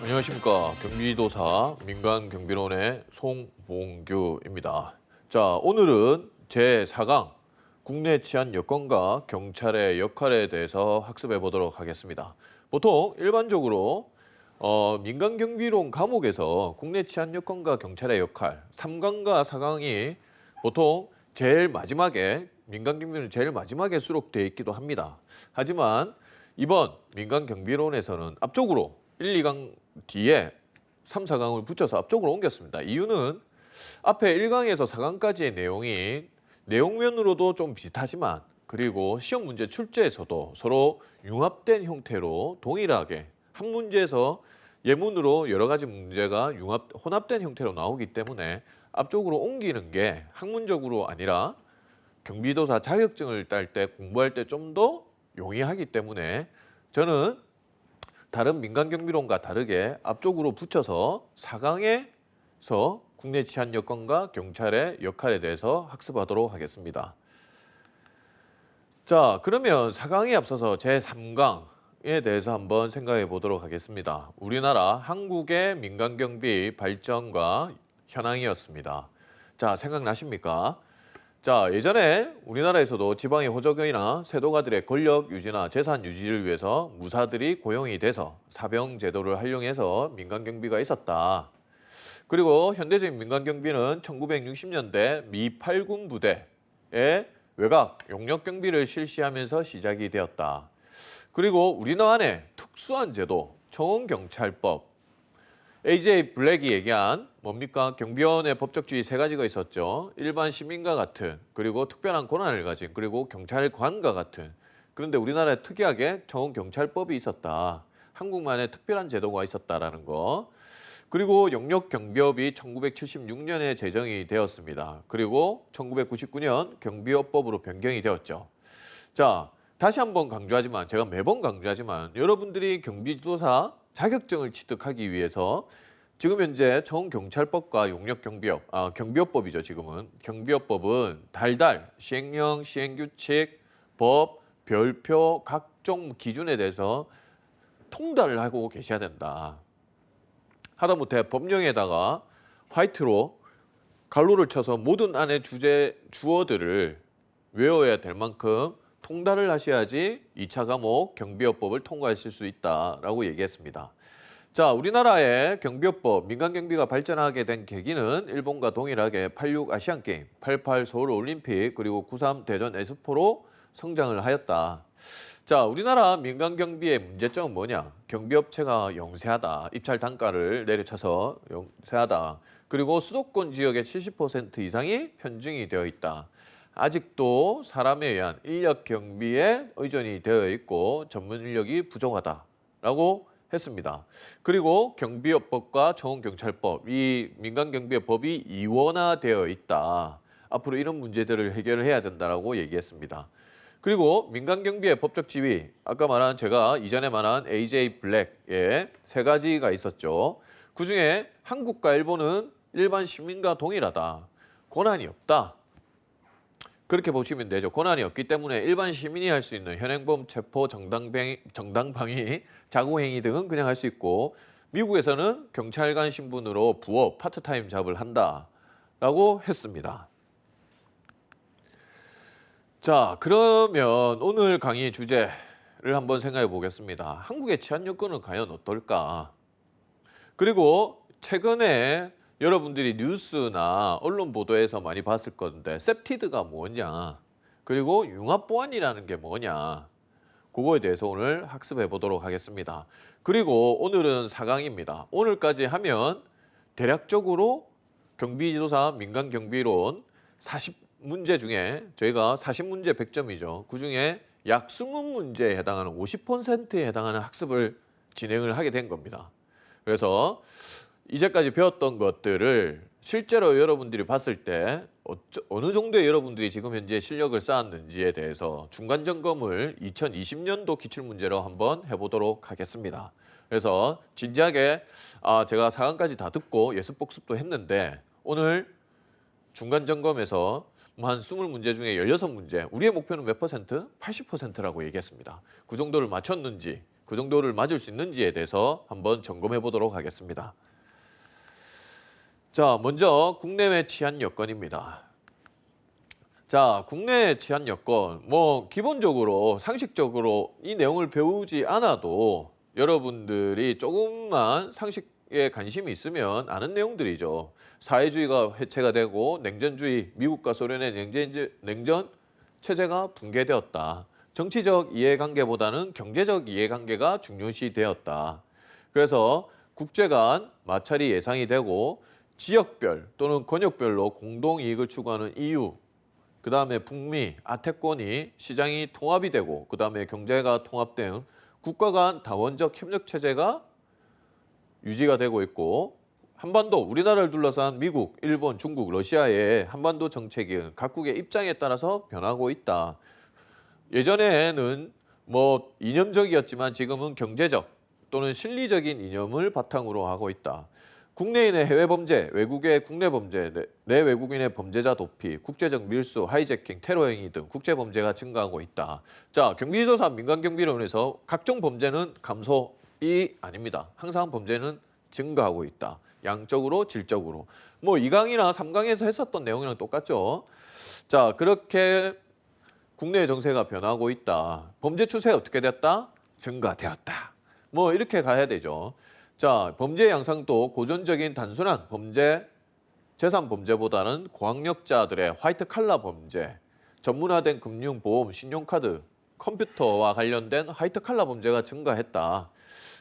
안녕하십니까. 경기도사 민간경비론의 송봉규입니다. 자, 오늘은 제4강 국내 치안 여건과 경찰의 역할에 대해서 학습해 보도록 하겠습니다. 보통 일반적으로 민간경비론 과목에서 국내 치안 여건과 경찰의 역할 3강과 4강이 보통 제일 마지막에 민간경비론 제일 마지막에 수록되어 있기도 합니다. 하지만 이번 민간경비론에서는 앞쪽으로 1, 2강 뒤에 3, 4강을 붙여서 앞쪽으로 옮겼습니다. 이유는 앞에 1강에서 4강까지의 내용이 내용면으로도 좀 비슷하지만 그리고 시험 문제 출제에서도 서로 융합된 형태로 동일하게 한 문제에서 예문으로 여러 가지 문제가 혼합된 형태로 나오기 때문에 앞쪽으로 옮기는 게 학문적으로 아니라 경비도사 자격증을 딸 때 공부할 때 좀 더 용이하기 때문에 저는 다른 민간경비론과 다르게 앞쪽으로 붙여서 4강에서 국내 치안 여건과 경찰의 역할에 대해서 학습하도록 하겠습니다. 자, 그러면 4강에 앞서서 제3강에 대해서 한번 생각해 보도록 하겠습니다. 우리나라 한국의 민간경비 발전과 현황이었습니다. 자, 생각나십니까? 자, 예전에 우리나라에서도 지방의 호적이나 세도가들의 권력 유지나 재산 유지를 위해서 무사들이 고용이 돼서 사병 제도를 활용해서 민간경비가 있었다. 그리고 현대적인 민간경비는 1960년대 미 8군 부대의 외곽 용역경비를 실시하면서 시작이 되었다. 그리고 우리나라의 특수한 제도, 청원경찰법, AJ 블랙이 얘기한 뭡니까? 경비원의 법적주의 세 가지가 있었죠. 일반 시민과 같은, 그리고 특별한 권한을 가진, 그리고 경찰관과 같은. 그런데 우리나라에 특이하게 청원경찰법이 있었다. 한국만의 특별한 제도가 있었다라는 거. 그리고 영역경비업이 1976년에 제정이 되었습니다. 그리고 1999년 경비업법으로 변경이 되었죠. 자, 다시 한번 강조하지만 제가 매번 강조하지만 여러분들이 경비지도사 자격증을 취득하기 위해서 지금 현재 청원경찰법과 용역경비업, 경비업법이죠. 지금은 경비업법은 달달 시행령, 시행규칙, 법, 별표, 각종 기준에 대해서 통달을 하고 계셔야 된다. 하다못해 법령에다가 화이트로 갈로를 쳐서 모든 안의 주어들을 외워야 될 만큼 통달을 하셔야지 2차 과목 경비업법을 통과하실 수 있다라고 얘기했습니다. 자, 우리나라의 경비업법, 민간경비가 발전하게 된 계기는 일본과 동일하게 86 아시안게임, 88 서울올림픽, 그리고 93 대전 엑스포로 성장을 하였다. 자, 우리나라 민간경비의 문제점은 뭐냐? 경비업체가 영세하다. 입찰 단가를 내려쳐서 영세하다. 그리고 수도권 지역의 70% 이상이 편중이 되어 있다. 아직도 사람에 의한 인력 경비에 의존이 되어 있고 전문 인력이 부족하다라고 했습니다. 그리고 경비업법과 청원경찰법, 이 민간경비의 법이 이원화되어 있다. 앞으로 이런 문제들을 해결을 해야 된다라고 얘기했습니다. 그리고 민간경비의 법적 지위, 아까 말한 제가 이전에 말한 AJ 블랙의 세 가지가 있었죠. 그중에 한국과 일본은 일반 시민과 동일하다. 권한이 없다. 그렇게 보시면 되죠. 권한이 없기 때문에 일반 시민이 할 수 있는 현행범 체포, 정당방위, 자고행위 등은 그냥 할 수 있고 미국에서는 경찰관 신분으로 부업, 파트타임 잡을 한다라고 했습니다. 자, 그러면 오늘 강의 주제를 한번 생각해 보겠습니다. 한국의 치안 여건은 과연 어떨까? 그리고 최근에 여러분들이 뉴스나 언론 보도에서 많이 봤을 건데 셉티드가 뭐냐? 그리고 융합보안이라는 게 뭐냐? 그거에 대해서 오늘 학습해 보도록 하겠습니다. 그리고 오늘은 4강입니다. 오늘까지 하면 대략적으로 경비지도사 민간경비론 40문제 중에 저희가 40문제 100점이죠. 그중에 약 20문제에 해당하는 50%에 해당하는 학습을 진행을 하게 된 겁니다. 그래서 이제까지 배웠던 것들을 실제로 여러분들이 봤을 때 어느 정도의 여러분들이 지금 현재 실력을 쌓았는지에 대해서 중간 점검을 2020년도 기출문제로 한번 해보도록 하겠습니다. 그래서 진지하게 제가 4강까지 다 듣고 예습 복습도 했는데 오늘 중간 점검에서 한 20문제 중에 16문제. 우리의 목표는 몇 퍼센트? 80%라고 얘기했습니다. 그 정도를 맞췄는지, 그 정도를 맞을 수 있는지에 대해서 한번 점검해 보도록 하겠습니다. 자, 먼저 국내외 치안 여건입니다. 자, 국내 치안 여건, 기본적으로 상식적으로 이 내용을 배우지 않아도 여러분들이 조금만 상식에 관심이 있으면 아는 내용들이죠. 사회주의가 해체가 되고 냉전주의, 미국과 소련의 냉전 체제가 붕괴되었다. 정치적 이해관계보다는 경제적 이해관계가 중요시되었다. 그래서 국제 간 마찰이 예상이 되고 지역별 또는 권역별로 공동이익을 추구하는 EU, 그 다음에 북미, 아태권이 시장이 통합이 되고 그 다음에 경제가 통합된 국가 간 다원적 협력 체제가 유지가 되고 있고 한반도, 우리나라를 둘러싼 미국, 일본, 중국, 러시아의 한반도 정책은 각국의 입장에 따라서 변하고 있다. 예전에는 이념적이었지만 지금은 경제적 또는 실리적인 이념을 바탕으로 하고 있다. 국내인의 해외 범죄, 외국의 국내 범죄, 내 외국인의 범죄자 도피, 국제적 밀수, 하이제킹, 테러 행위 등 국제 범죄가 증가하고 있다. 자, 경기지도사 민간경비론에서 각종 범죄는 감소이 아닙니다. 항상 범죄는 증가하고 있다. 양적으로, 질적으로. 2강이나 3강에서 했었던 내용이랑 똑같죠. 자, 그렇게 국내 정세가 변하고 있다. 범죄 추세 어떻게 됐다? 증가되었다. 이렇게 가야 되죠. 자, 범죄 양상도 고전적인 단순한 범죄, 재산 범죄보다는 고학력자들의 화이트 칼라 범죄, 전문화된 금융, 보험, 신용카드, 컴퓨터와 관련된 화이트 칼라 범죄가 증가했다.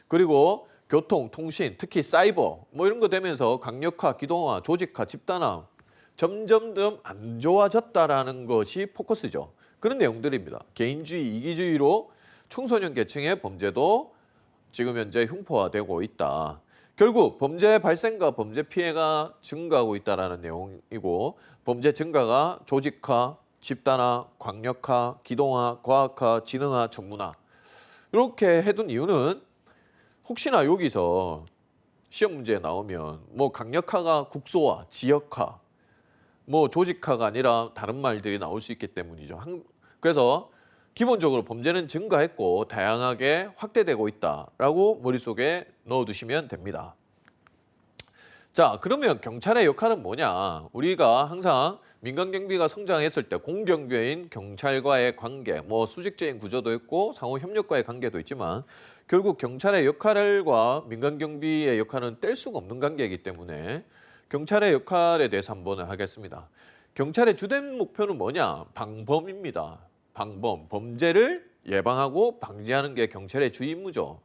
그리고 교통, 통신, 특히 사이버 이런 거 되면서 강력화, 기동화, 조직화, 집단화 점점점 안 좋아졌다라는 것이 포커스죠. 그런 내용들입니다. 개인주의, 이기주의로 청소년 계층의 범죄도 지금 현재 흉포화되고 있다. 결국 범죄 발생과 범죄 피해가 증가하고 있다는 내용이고 범죄 증가가 조직화, 집단화, 광역화, 기동화, 과학화, 지능화, 전문화 이렇게 해둔 이유는 혹시나 여기서 시험 문제에 나오면 강력화가 국소화, 지역화, 조직화가 아니라 다른 말들이 나올 수 있기 때문이죠. 그래서 기본적으로 범죄는 증가했고 다양하게 확대되고 있다라고 머릿속에 넣어두시면 됩니다. 자, 그러면 경찰의 역할은 뭐냐? 우리가 항상 민간경비가 성장했을 때 공경비인 경찰과의 관계, 수직적인 구조도 있고 상호 협력과의 관계도 있지만 결국 경찰의 역할과 민간경비의 역할은 뗄 수가 없는 관계이기 때문에 경찰의 역할에 대해서 한번 하겠습니다. 경찰의 주된 목표는 뭐냐? 방범입니다. 방범, 범죄를 예방하고 방지하는 게 경찰의 주 임무죠.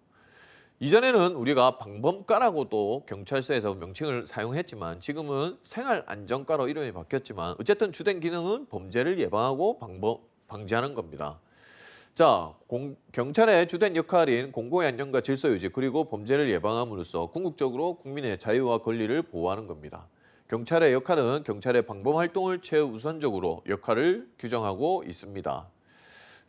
이전에는 우리가 방범과라고도 경찰서에서 명칭을 사용했지만 지금은 생활안전과로 이름이 바뀌었지만 어쨌든 주된 기능은 범죄를 예방하고 방지하는 겁니다. 자, 경찰의 주된 역할인 공공의 안녕과 질서 유지 그리고 범죄를 예방함으로써 궁극적으로 국민의 자유와 권리를 보호하는 겁니다. 경찰의 역할은 경찰의 방범 활동을 최우선적으로 역할을 규정하고 있습니다.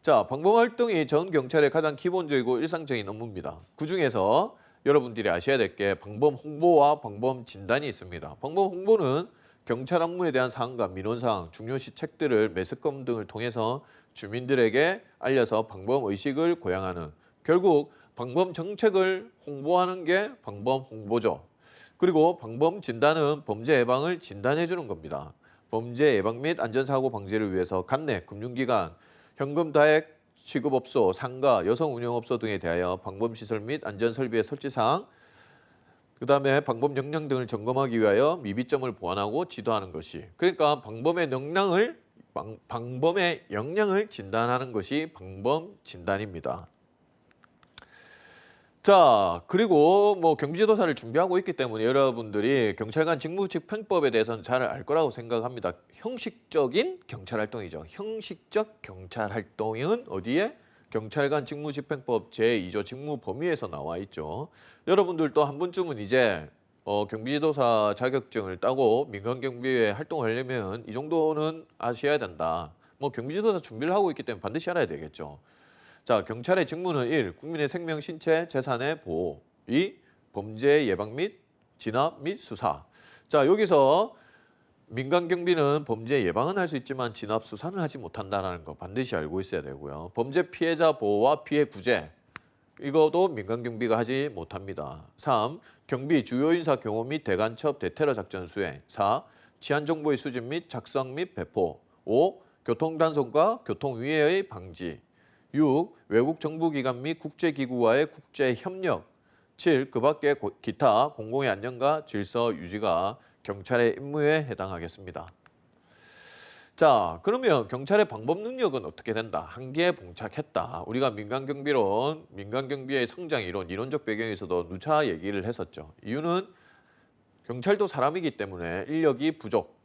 자, 방범 활동이 전 경찰의 가장 기본적이고 일상적인 업무입니다. 그중에서 여러분들이 아셔야 될 게 방범 홍보와 방범 진단이 있습니다. 방범 홍보는 경찰 업무에 대한 사항과 민원사항, 중요시 책들을 매스컴 등을 통해서 주민들에게 알려서 방범 의식을 고양하는 결국 방범 정책을 홍보하는 게 방범 홍보죠. 그리고 방범 진단은 범죄 예방을 진단해 주는 겁니다. 범죄 예방 및 안전사고 방지를 위해서 관내, 금융기관, 현금 다액 취급업소, 상가, 여성운영업소 등에 대하여 방범시설 및 안전설비의 설치사항, 그 다음에 방범 역량 등을 점검하기 위하여 미비점을 보완하고 지도하는 것이 그러니까 방범의 역량을 진단하는 것이 방범 진단입니다. 자, 그리고 경기지도사를 준비하고 있기 때문에 여러분들이 경찰관 직무집행법에 대해서는 잘 알 거라고 생각합니다. 형식적인 경찰활동이죠. 형식적 경찰활동은 어디에? 경찰관 직무집행법 제2조 직무 범위에서 나와 있죠. 여러분들도 한 번쯤은 이제 경기지도사 자격증을 따고 민간경비에 활동을 하려면 이 정도는 아셔야 된다. 경기지도사 준비를 하고 있기 때문에 반드시 알아야 되겠죠. 자, 경찰의 직무는 1. 국민의 생명, 신체, 재산의 보호 2. 범죄 예방 및 진압 및 수사. 자, 여기서 민간 경비는 범죄 예방은 할 수 있지만 진압 수사는 하지 못한다는 거 반드시 알고 있어야 되고요. 범죄 피해자 보호와 피해 구제 이것도 민간 경비가 하지 못합니다. 3. 경비 주요 인사 경호 및 대간첩 대테러 작전 수행. 4. 치안 정보의 수집 및 작성 및 배포. 5. 교통 단속과 교통 위해의 방지. 6. 외국 정부기관 및 국제기구와의 국제 협력. 7. 그 밖의 기타 공공의 안녕과 질서 유지가 경찰의 임무에 해당하겠습니다. 자, 그러면 경찰의 방법 능력은 어떻게 된다? 한계에 봉착했다. 우리가 민간경비론, 민간경비의 성장 이론, 이론적 배경에서도 누차 얘기를 했었죠. 이유는 경찰도 사람이기 때문에 인력이 부족.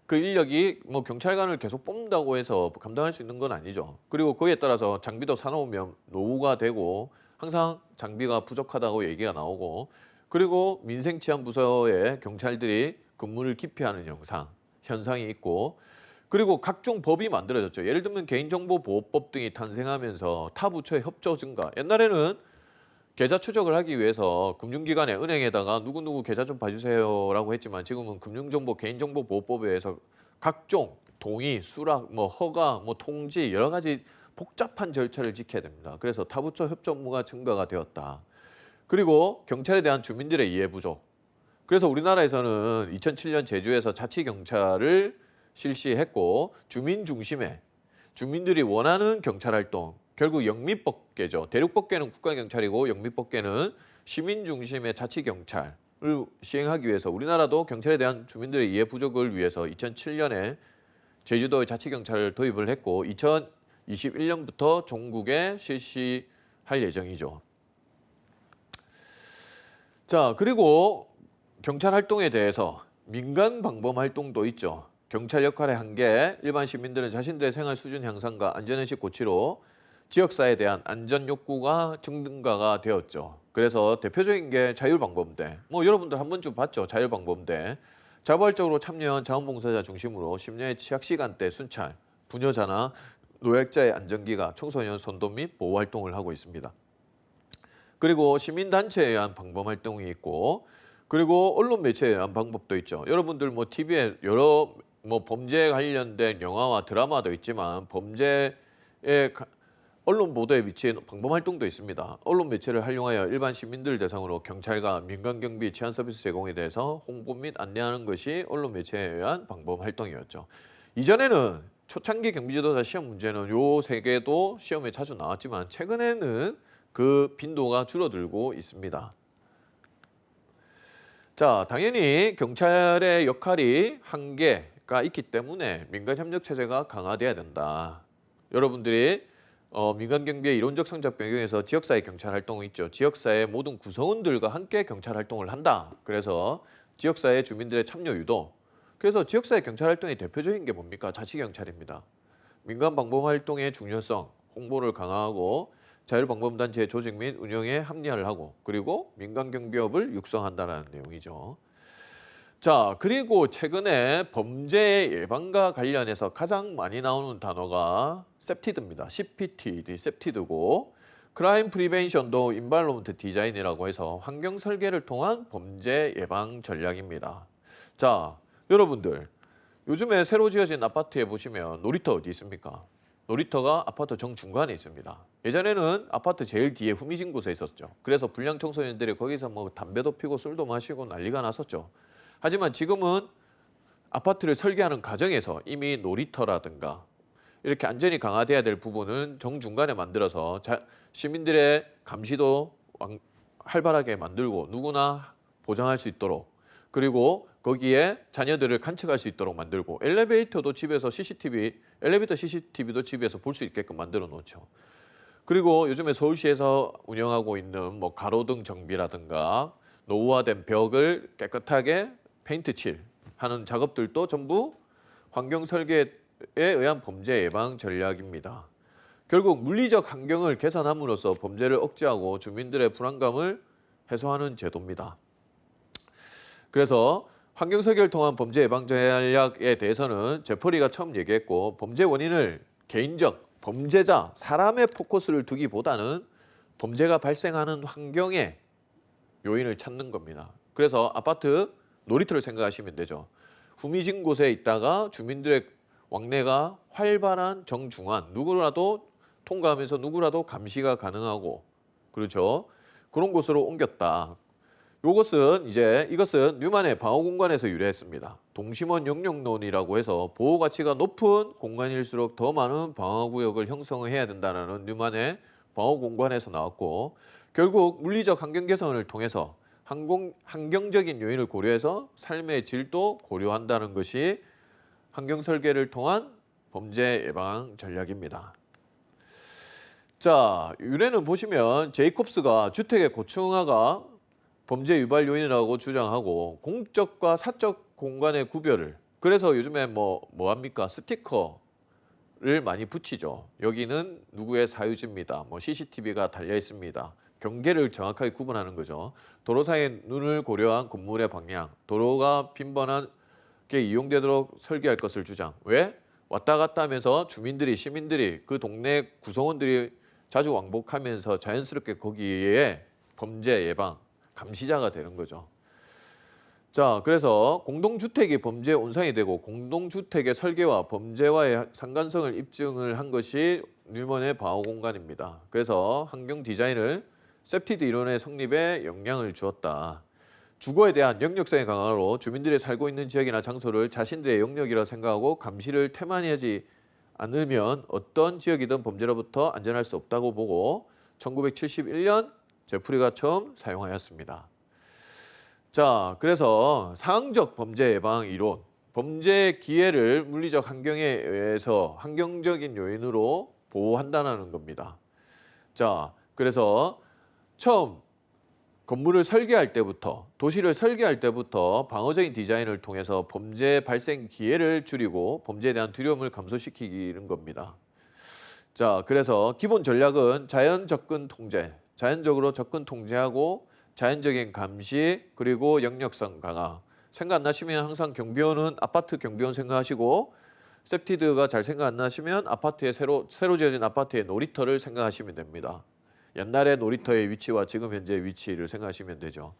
그 인력이 뭐 경찰관을 계속 뽑는다고 해서 감당할 수 있는 건 아니죠. 그리고 거기에 따라서 장비도 사놓으면 노후가 되고 항상 장비가 부족하다고 얘기가 나오고 그리고 민생치안부서에 경찰들이 근무를 기피하는 현상이 있고 그리고 각종 법이 만들어졌죠. 예를 들면 개인정보보호법 등이 탄생하면서 타 부처의 협조 증가. 옛날에는 계좌 추적을 하기 위해서 금융기관에 은행에다가 누구누구 계좌 좀 봐주세요라고 했지만 지금은 금융정보 개인정보보호법에 의해서 각종 동의, 수락, 뭐 허가, 뭐 통지 여러 가지 복잡한 절차를 지켜야 됩니다. 그래서 타부처 협조 업무가 증가가 되었다. 그리고 경찰에 대한 주민들의 이해 부족. 그래서 우리나라에서는 2007년 제주에서 자치경찰을 실시했고 주민 중심의 주민들이 원하는 경찰 활동 결국 영미법계죠. 대륙법계는 국가경찰이고 영미법계는 시민 중심의 자치경찰을 시행하기 위해서 우리나라도 경찰에 대한 주민들의 이해 부족을 위해서 2007년에 제주도의 자치경찰을 도입을 했고 2021년부터 전국에 실시할 예정이죠. 자, 그리고 경찰 활동에 대해서 민간 방범 활동도 있죠. 경찰 역할의 한계, 일반 시민들은 자신들의 생활 수준 향상과 안전의식 고취로 지역사회에 대한 안전 욕구가 증가가 되었죠. 그래서 대표적인 게 자율방범대. 뭐 여러분들 한 번쯤 봤죠. 자율방범대. 자발적으로 참여한 자원봉사자 중심으로 심야의 취약 시간대 순찰, 부녀자나 노약자의 안전기가 청소년 선도 및 보호 활동을 하고 있습니다. 그리고 시민단체에 의한 방범 활동이 있고 그리고 언론 매체에 의한 방법도 있죠. 여러분들 뭐 TV에 여러 뭐 범죄에 관련된 영화와 드라마도 있지만 범죄의 언론 보도에 비친 방범 활동도 있습니다. 언론 매체를 활용하여 일반 시민들 대상으로 경찰과 민간 경비 치안 서비스 제공에 대해서 홍보 및 안내하는 것이 언론 매체에 의한 방범 활동이었죠. 이전에는 초창기 경비지도자 시험 문제는 요 세 개도 시험에 자주 나왔지만 최근에는 그 빈도가 줄어들고 있습니다. 자, 당연히 경찰의 역할이 한계가 있기 때문에 민간협력체제가 강화돼야 된다. 여러분들이 민간경비의 이론적 성장 배경에서 지역사회 경찰 활동이 있죠. 지역사회 모든 구성원들과 함께 경찰 활동을 한다. 그래서 지역사회 주민들의 참여 유도. 그래서 지역사회 경찰 활동의 대표적인 게 뭡니까? 자치경찰입니다. 민간방범활동의 중요성, 홍보를 강화하고 자율방범단체의 조직 및 운영에 합리화를 하고 그리고 민간경비업을 육성한다는 내용이죠. 자, 그리고 최근에 범죄 예방과 관련해서 가장 많이 나오는 단어가 셉티드입니다. CPTD, 셉티드고 크라임 프리벤션도 인바이러먼트 디자인이라고 해서 환경 설계를 통한 범죄 예방 전략입니다. 자, 여러분들 요즘에 새로 지어진 아파트에 보시면 놀이터 어디 있습니까? 놀이터가 아파트 정중간에 있습니다. 예전에는 아파트 제일 뒤에 후미진 곳에 있었죠. 그래서 불량 청소년들이 거기서 뭐 담배도 피고 술도 마시고 난리가 났었죠. 하지만 지금은 아파트를 설계하는 과정에서 이미 놀이터라든가 이렇게 안전이 강화돼야 될 부분은 정중간에 만들어서 시민들의 감시도 활발하게 만들고 누구나 보장할 수 있도록 그리고 거기에 자녀들을 간척할 수 있도록 만들고 엘리베이터도 집에서 엘리베이터 CCTV도 집에서 볼 수 있게끔 만들어 놓죠. 그리고 요즘에 서울시에서 운영하고 있는 뭐 가로등 정비라든가 노후화된 벽을 깨끗하게 페인트 칠하는 작업들도 전부 환경 설계에 의한 범죄 예방 전략입니다. 결국 물리적 환경을 개선함으로써 범죄를 억제하고 주민들의 불안감을 해소하는 제도입니다. 그래서 환경 설계를 통한 범죄 예방 전략에 대해서는 제퍼리가 처음 얘기했고 범죄 원인을 개인적, 범죄자, 사람의 포커스를 두기보다는 범죄가 발생하는 환경의 요인을 찾는 겁니다. 그래서 아파트 놀이터를 생각하시면 되죠. 후미진 곳에 있다가 주민들의 왕래가 활발한 정중앙, 누구라도 통과하면서 누구라도 감시가 가능하고, 그렇죠? 그런 곳으로 옮겼다. 이것은 뉴만의 방어 공간에서 유래했습니다. 동심원 영역론이라고 해서 보호 가치가 높은 공간일수록 더 많은 방어 구역을 형성해야 된다는 뉴만의 방어 공간에서 나왔고, 결국 물리적 환경 개선을 통해서 환경적인 요인을 고려해서 삶의 질도 고려한다는 것이 환경 설계를 통한 범죄 예방 전략입니다. 자, 유래는 보시면 제이콥스가 주택의 고층화가 범죄 유발 요인이라고 주장하고 공적과 사적 공간의 구별을, 그래서 요즘에 뭐 합니까? 스티커를 많이 붙이죠. 여기는 누구의 사유지입니다. 뭐 CCTV가 달려 있습니다. 경계를 정확하게 구분하는 거죠. 도로상의 눈을 고려한 건물의 방향, 도로가 빈번하게 이용되도록 설계할 것을 주장. 왜? 왔다 갔다 하면서 시민들이 그 동네 구성원들이 자주 왕복하면서 자연스럽게 거기에 범죄 예방, 감시자가 되는 거죠. 자, 그래서 공동주택이 범죄 온상이 되고 공동주택의 설계와 범죄와의 상관성을 입증을 한 것이 뉴먼의 방어 공간입니다. 그래서 환경 디자인을 세프티드 이론의 성립에 영향을 주었다. 주거에 대한 영역성의 강화로 주민들이 살고 있는 지역이나 장소를 자신들의 영역이라 생각하고 감시를 태만히 하지 않으면 어떤 지역이든 범죄로부터 안전할 수 없다고 보고 1971년 제프리가 처음 사용하였습니다. 자, 그래서 상황적 범죄 예방 이론, 범죄 기회를 물리적 환경에 의해서 환경적인 요인으로 보호한다는 겁니다. 자, 그래서 처음 건물을 설계할 때부터, 도시를 설계할 때부터 방어적인 디자인을 통해서 범죄 발생 기회를 줄이고 범죄에 대한 두려움을 감소시키는 겁니다. 자, 그래서 기본 전략은 자연 접근 통제, 자연적으로 접근 통제하고 자연적인 감시, 그리고 영역성 강화. 생각 안 나시면 항상 경비원은 아파트 경비원 생각하시고, 세프티드가 잘 생각 안 나시면 아파트에 새로 지어진 아파트의 놀이터를 생각하시면 됩니다. 옛날의 놀이터의 위치와 지금 현재의 위치를 생각하시면 되죠.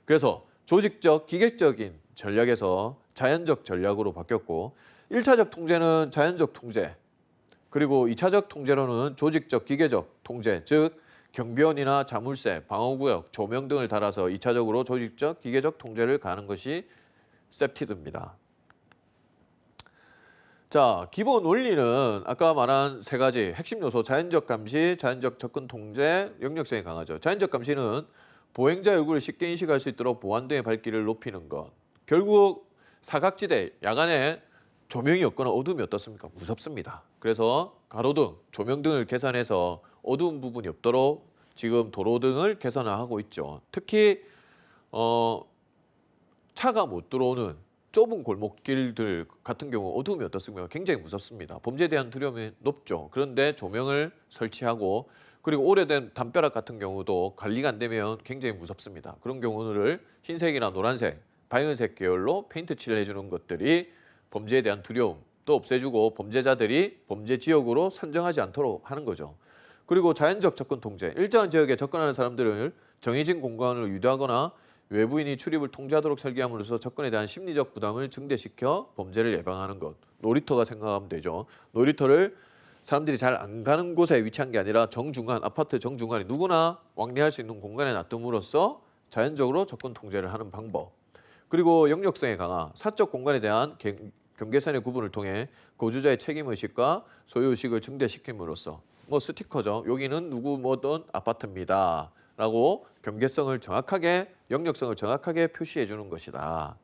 그래서 조직적, 기계적인 전략에서 자연적 전략으로 바뀌었고, 1차적 통제는 자연적 통제, 그리고 2차적 통제로는 조직적, 기계적 통제, 즉 경비원이나 자물쇠, 방어구역, 조명 등을 달아서 2차적으로 조직적, 기계적 통제를 가하는 것이 세프티드입니다. 자, 기본 원리는 아까 말한 세 가지 핵심 요소, 자연적 감시, 자연적 접근 통제, 영역성이 강하죠. 자연적 감시는 보행자의 얼굴을 쉽게 인식할 수 있도록 보안등의 밝기를 높이는 것. 결국 사각지대, 야간에 조명이 없거나 어둠이 어떻습니까? 무섭습니다. 그래서 가로등, 조명등을 개선해서 어두운 부분이 없도록 지금 도로등을 개선하고 있죠. 특히 차가 못 들어오는 좁은 골목길들 같은 경우 어두움이 어떻습니까? 굉장히 무섭습니다. 범죄에 대한 두려움이 높죠. 그런데 조명을 설치하고, 그리고 오래된 담벼락 같은 경우도 관리가 안 되면 굉장히 무섭습니다. 그런 경우를 흰색이나 노란색, 밝은색 계열로 페인트 칠을 해주는 것들이 범죄에 대한 두려움도 없애주고 범죄자들이 범죄 지역으로 선정하지 않도록 하는 거죠. 그리고 자연적 접근 통제, 일정한 지역에 접근하는 사람들을 정해진 공간으로 유도하거나 외부인이 출입을 통제하도록 설계함으로써 접근에 대한 심리적 부담을 증대시켜 범죄를 예방하는 것. 놀이터가 생각하면 되죠. 놀이터를 사람들이 잘 안 가는 곳에 위치한 게 아니라 정중간, 아파트 정중간에 누구나 왕래할 수 있는 공간에 놔둠으로써 자연적으로 접근 통제를 하는 방법. 그리고 영역성의 강화, 사적 공간에 대한 경계선의 구분을 통해 거주자의 책임의식과 소유의식을 증대시킴으로써, 뭐 스티커죠. 여기는 누구 뭐든 아파트입니다 라고 경계성을 정확하게, 영역성을 정확하게 표시해 주는 것이다.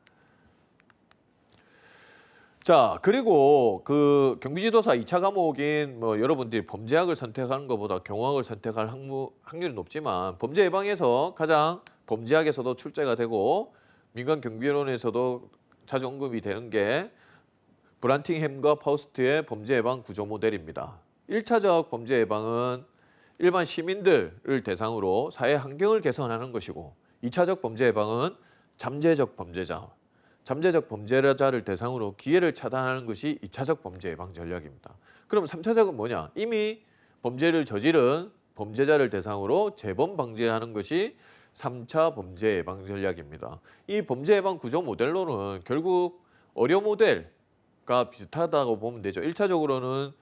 자, 그리고 그 경비지도사 2차 과목인 여러분들이 범죄학을 선택하는 것보다 경호학을 선택할 확률이 높지만, 범죄 예방에서 가장 범죄학에서도 출제가 되고 민간 경비론에서도 자주 언급이 되는 게 브란팅햄과 파우스트의 범죄 예방 구조 모델입니다. 1차적 범죄 예방은 일반 시민들을 대상으로 사회 환경을 개선하는 것이고, 2차적 범죄 예방은 잠재적 범죄자를 대상으로 기회를 차단하는 것이 2차적 범죄 예방 전략입니다. 그럼 3차적은 뭐냐? 이미 범죄를 저지른 범죄자를 대상으로 재범 방지하는 것이 3차 범죄 예방 전략입니다. 이 범죄 예방 구조 모델로는 결국 의료 모델과 비슷하다고 보면 되죠. 1차적으로는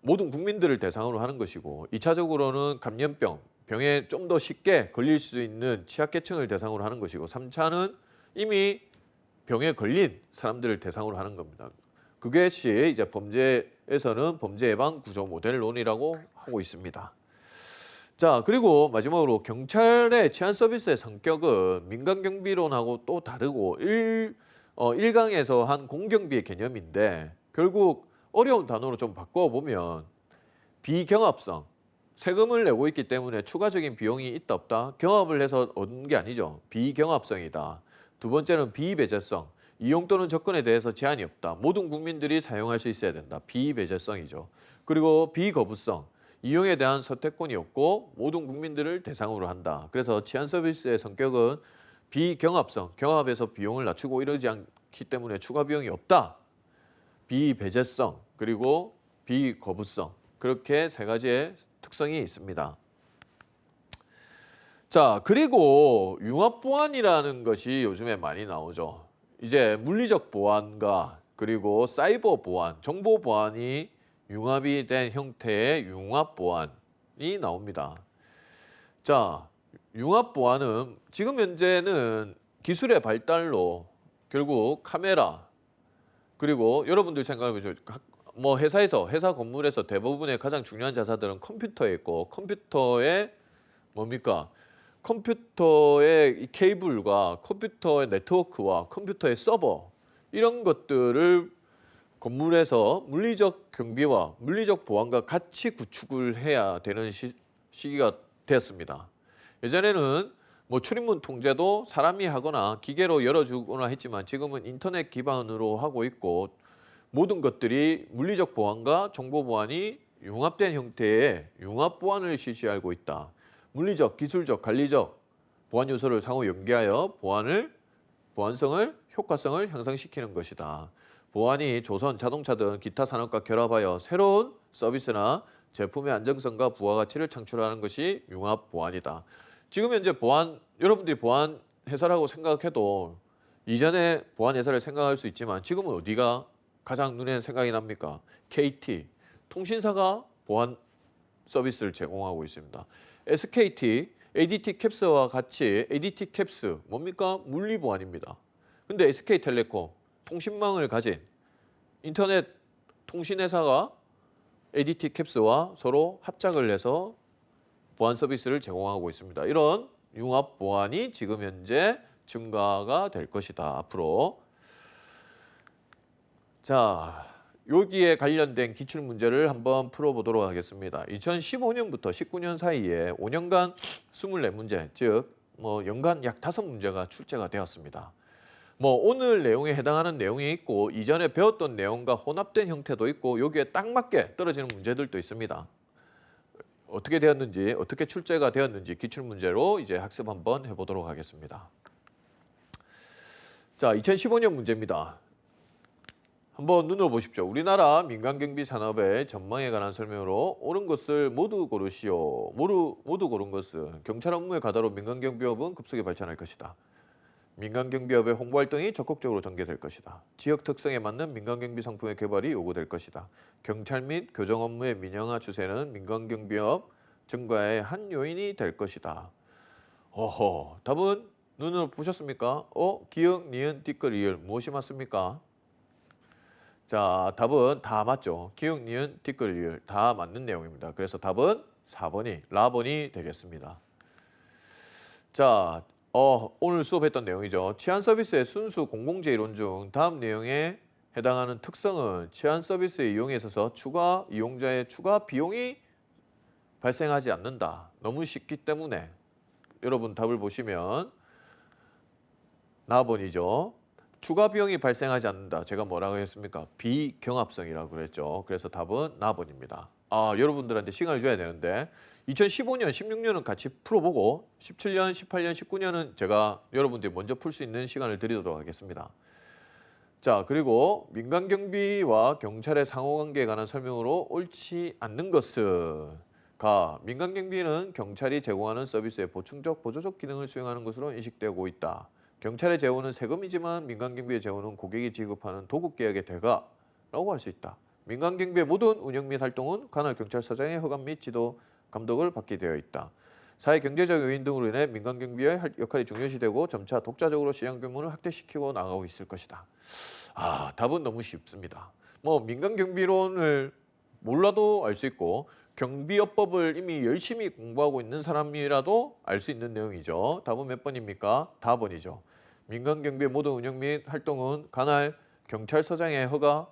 모든 국민들을 대상으로 하는 것이고 2차적으로는 감염병, 병에 좀 더 쉽게 걸릴 수 있는 취약계층을 대상으로 하는 것이고 3차는 이미 병에 걸린 사람들을 대상으로 하는 겁니다. 그것이 이제 범죄에서는 범죄 예방 구조 모델론이라고 하고 있습니다. 자, 그리고 마지막으로 경찰의 치안 서비스의 성격은 민간 경비론하고 또 다르고 1강에서 한 공경비의 개념인데 결국 어려운 단어로 좀 바꿔보면 비경합성, 세금을 내고 있기 때문에 추가적인 비용이 있다 없다? 경합을 해서 얻는 게 아니죠. 비경합성이다. 두 번째는 비배제성, 이용 또는 접근에 대해서 제한이 없다. 모든 국민들이 사용할 수 있어야 된다. 비배제성이죠. 그리고 비거부성, 이용에 대한 선택권이 없고 모든 국민들을 대상으로 한다. 그래서 치안 서비스의 성격은 비경합성, 경합에서 비용을 낮추고 이러지 않기 때문에 추가 비용이 없다. 비배제성, 그리고 비거부성. 그렇게 세 가지의 특성이 있습니다. 자, 그리고 융합보안이라는 것이 요즘에 많이 나오죠. 이제 물리적 보안과 그리고 사이버 보안, 정보 보안이 융합이 된 형태의 융합 보안이 나옵니다. 자, 융합 보안은 지금 현재는 기술의 발달로 결국 카메라 그리고 여러분들 생각해보죠. 뭐 회사 건물에서 대부분의 가장 중요한 자산들은 컴퓨터에 있고 컴퓨터에 뭡니까? 컴퓨터의 이 케이블과 컴퓨터의 네트워크와 컴퓨터의 서버 이런 것들을 건물에서 물리적 경비와 물리적 보안과 같이 구축을 해야 되는 시기가 되었습니다. 예전에는 뭐 출입문 통제도 사람이 하거나 기계로 열어주거나 했지만 지금은 인터넷 기반으로 하고 있고 모든 것들이 물리적 보안과 정보 보안이 융합된 형태의 융합 보안을 실시하고 있다. 물리적, 기술적, 관리적 보안 요소를 상호 연계하여 보안성을, 효과성을 향상시키는 것이다. 보안이 조선, 자동차 등 기타 산업과 결합하여 새로운 서비스나 제품의 안정성과 부가가치를 창출하는 것이 융합 보안이다. 지금 현재 여러분들이 보안 회사라고 생각해도 이전에 보안 회사를 생각할 수 있지만 지금은 어디가 가장 눈에 생각이 납니까? KT, 통신사가 보안 서비스를 제공하고 있습니다. SKT, ADT 캡스와 같이 ADT 캡스 뭡니까? 물리 보안입니다. 근데 SK텔레콤 통신망을 가진 인터넷 통신회사가 ADT 캡스와 서로 합작을 해서 보안 서비스를 제공하고 있습니다. 이런 융합 보안이 지금 현재 증가가 될 것이다. 앞으로. 자, 여기에 관련된 기출 문제를 한번 풀어보도록 하겠습니다. 2015년부터 19년 사이에 5년간 24문제, 즉 연간 약 5문제가 출제가 되었습니다. 오늘 내용에 해당하는 내용이 있고 이전에 배웠던 내용과 혼합된 형태도 있고 여기에 딱 맞게 떨어지는 문제들도 있습니다. 어떻게 되었는지, 어떻게 출제가 되었는지 기출문제로 이제 학습 한번 해보도록 하겠습니다. 자, 2015년 문제입니다. 한번 눈으로 보십시오. 우리나라 민간경비 산업의 전망에 관한 설명으로 옳은 것을 모두 고르시오. 모두 고른 것은 경찰 업무의 가다로 민간경비업은 급속히 발전할 것이다. 민간경비업의 홍보활동이 적극적으로 전개될 것이다. 지역 특성에 맞는 민간경비 상품의 개발이 요구될 것이다. 경찰 및 교정 업무의 민영화 추세는 민간경비업 증가의 한 요인이 될 것이다. 어허, 답은 눈으로 보셨습니까? 기역, 니은, 띠끌, 이을 무엇이 맞습니까? 자, 답은 다 맞죠. 기역, 니은, 띠끌, 이을 다 맞는 내용입니다. 그래서 답은 4번이 라번이 되겠습니다. 자, 오늘 수업했던 내용이죠. 치안 서비스의 순수 공공재 이론 중 다음 내용에 해당하는 특성은 치안 서비스의 이용에 있어서 추가 이용자의 추가 비용이 발생하지 않는다. 너무 쉽기 때문에 여러분 답을 보시면 나번이죠. 추가 비용이 발생하지 않는다. 제가 뭐라고 했습니까? 비경합성이라고 그랬죠. 그래서 답은 나번입니다. 여러분들한테 시간을 줘야 되는데 2015년, 16년은 같이 풀어보고 17년, 18년, 19년은 제가 여러분들이 먼저 풀 수 있는 시간을 드리도록 하겠습니다. 자, 그리고 민간경비와 경찰의 상호관계에 관한 설명으로 옳지 않는 것은 민간경비는 경찰이 제공하는 서비스의 보충적, 보조적 기능을 수행하는 것으로 인식되고 있다. 경찰의 재원은 세금이지만 민간경비의 재원은 고객이 지급하는 도급계약의 대가라고 할 수 있다. 민간경비의 모든 운영 및 활동은 관할 경찰서장의 허가 및 지도, 감독을 받게 되어 있다. 사회 경제적 요인 등으로 인해 민간경비의 역할이 중요시되고 점차 독자적으로 시장 규모를 확대시키고 나가고 있을 것이다. 답은 너무 쉽습니다. 뭐 민간경비론을 몰라도 알 수 있고 경비업법을 이미 열심히 공부하고 있는 사람이라도 알 수 있는 내용이죠. 답은 몇 번입니까? 다번이죠. 민간경비의 모든 운영 및 활동은 관할 경찰서장의 허가,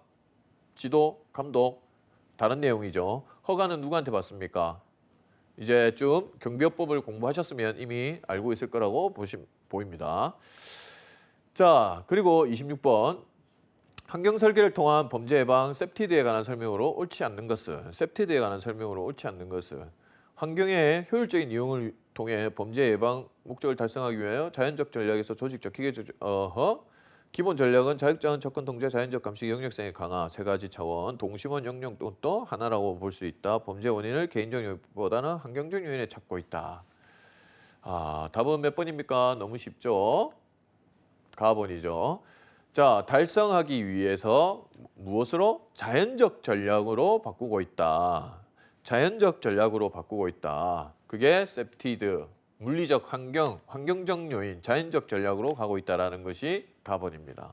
지도, 감독, 다른 내용이죠. 허가는 누구한테 받습니까? 이제 좀 경비업법을 공부하셨으면 이미 알고 있을 거라고 보입니다. 자, 그리고 26번. 환경 설계를 통한 범죄 예방 셉티드에 관한 설명으로 옳지 않는 것은 셉티드에 관한 설명으로 옳지 않는 것은 환경의 효율적인 이용을 통해 범죄 예방 목적을 달성하기 위하여 자연적 전략에서 조직적 기계적 기본 전략은 자율적인 접근 통제, 자연적 감시, 영역성의 강화 세 가지 차원, 동심원 영역도 하나라고 볼 수 있다. 범죄 원인을 개인적 요인보다는 환경적 요인에 찾고 있다. 답은 몇 번입니까? 너무 쉽죠? 가번이죠. 자, 달성하기 위해서 무엇으로? 자연적 전략으로 바꾸고 있다. 자연적 전략으로 바꾸고 있다. 그게 셉티드, 물리적 환경적 요인, 자연적 전략으로 가고 있다는 것이 가번입니다.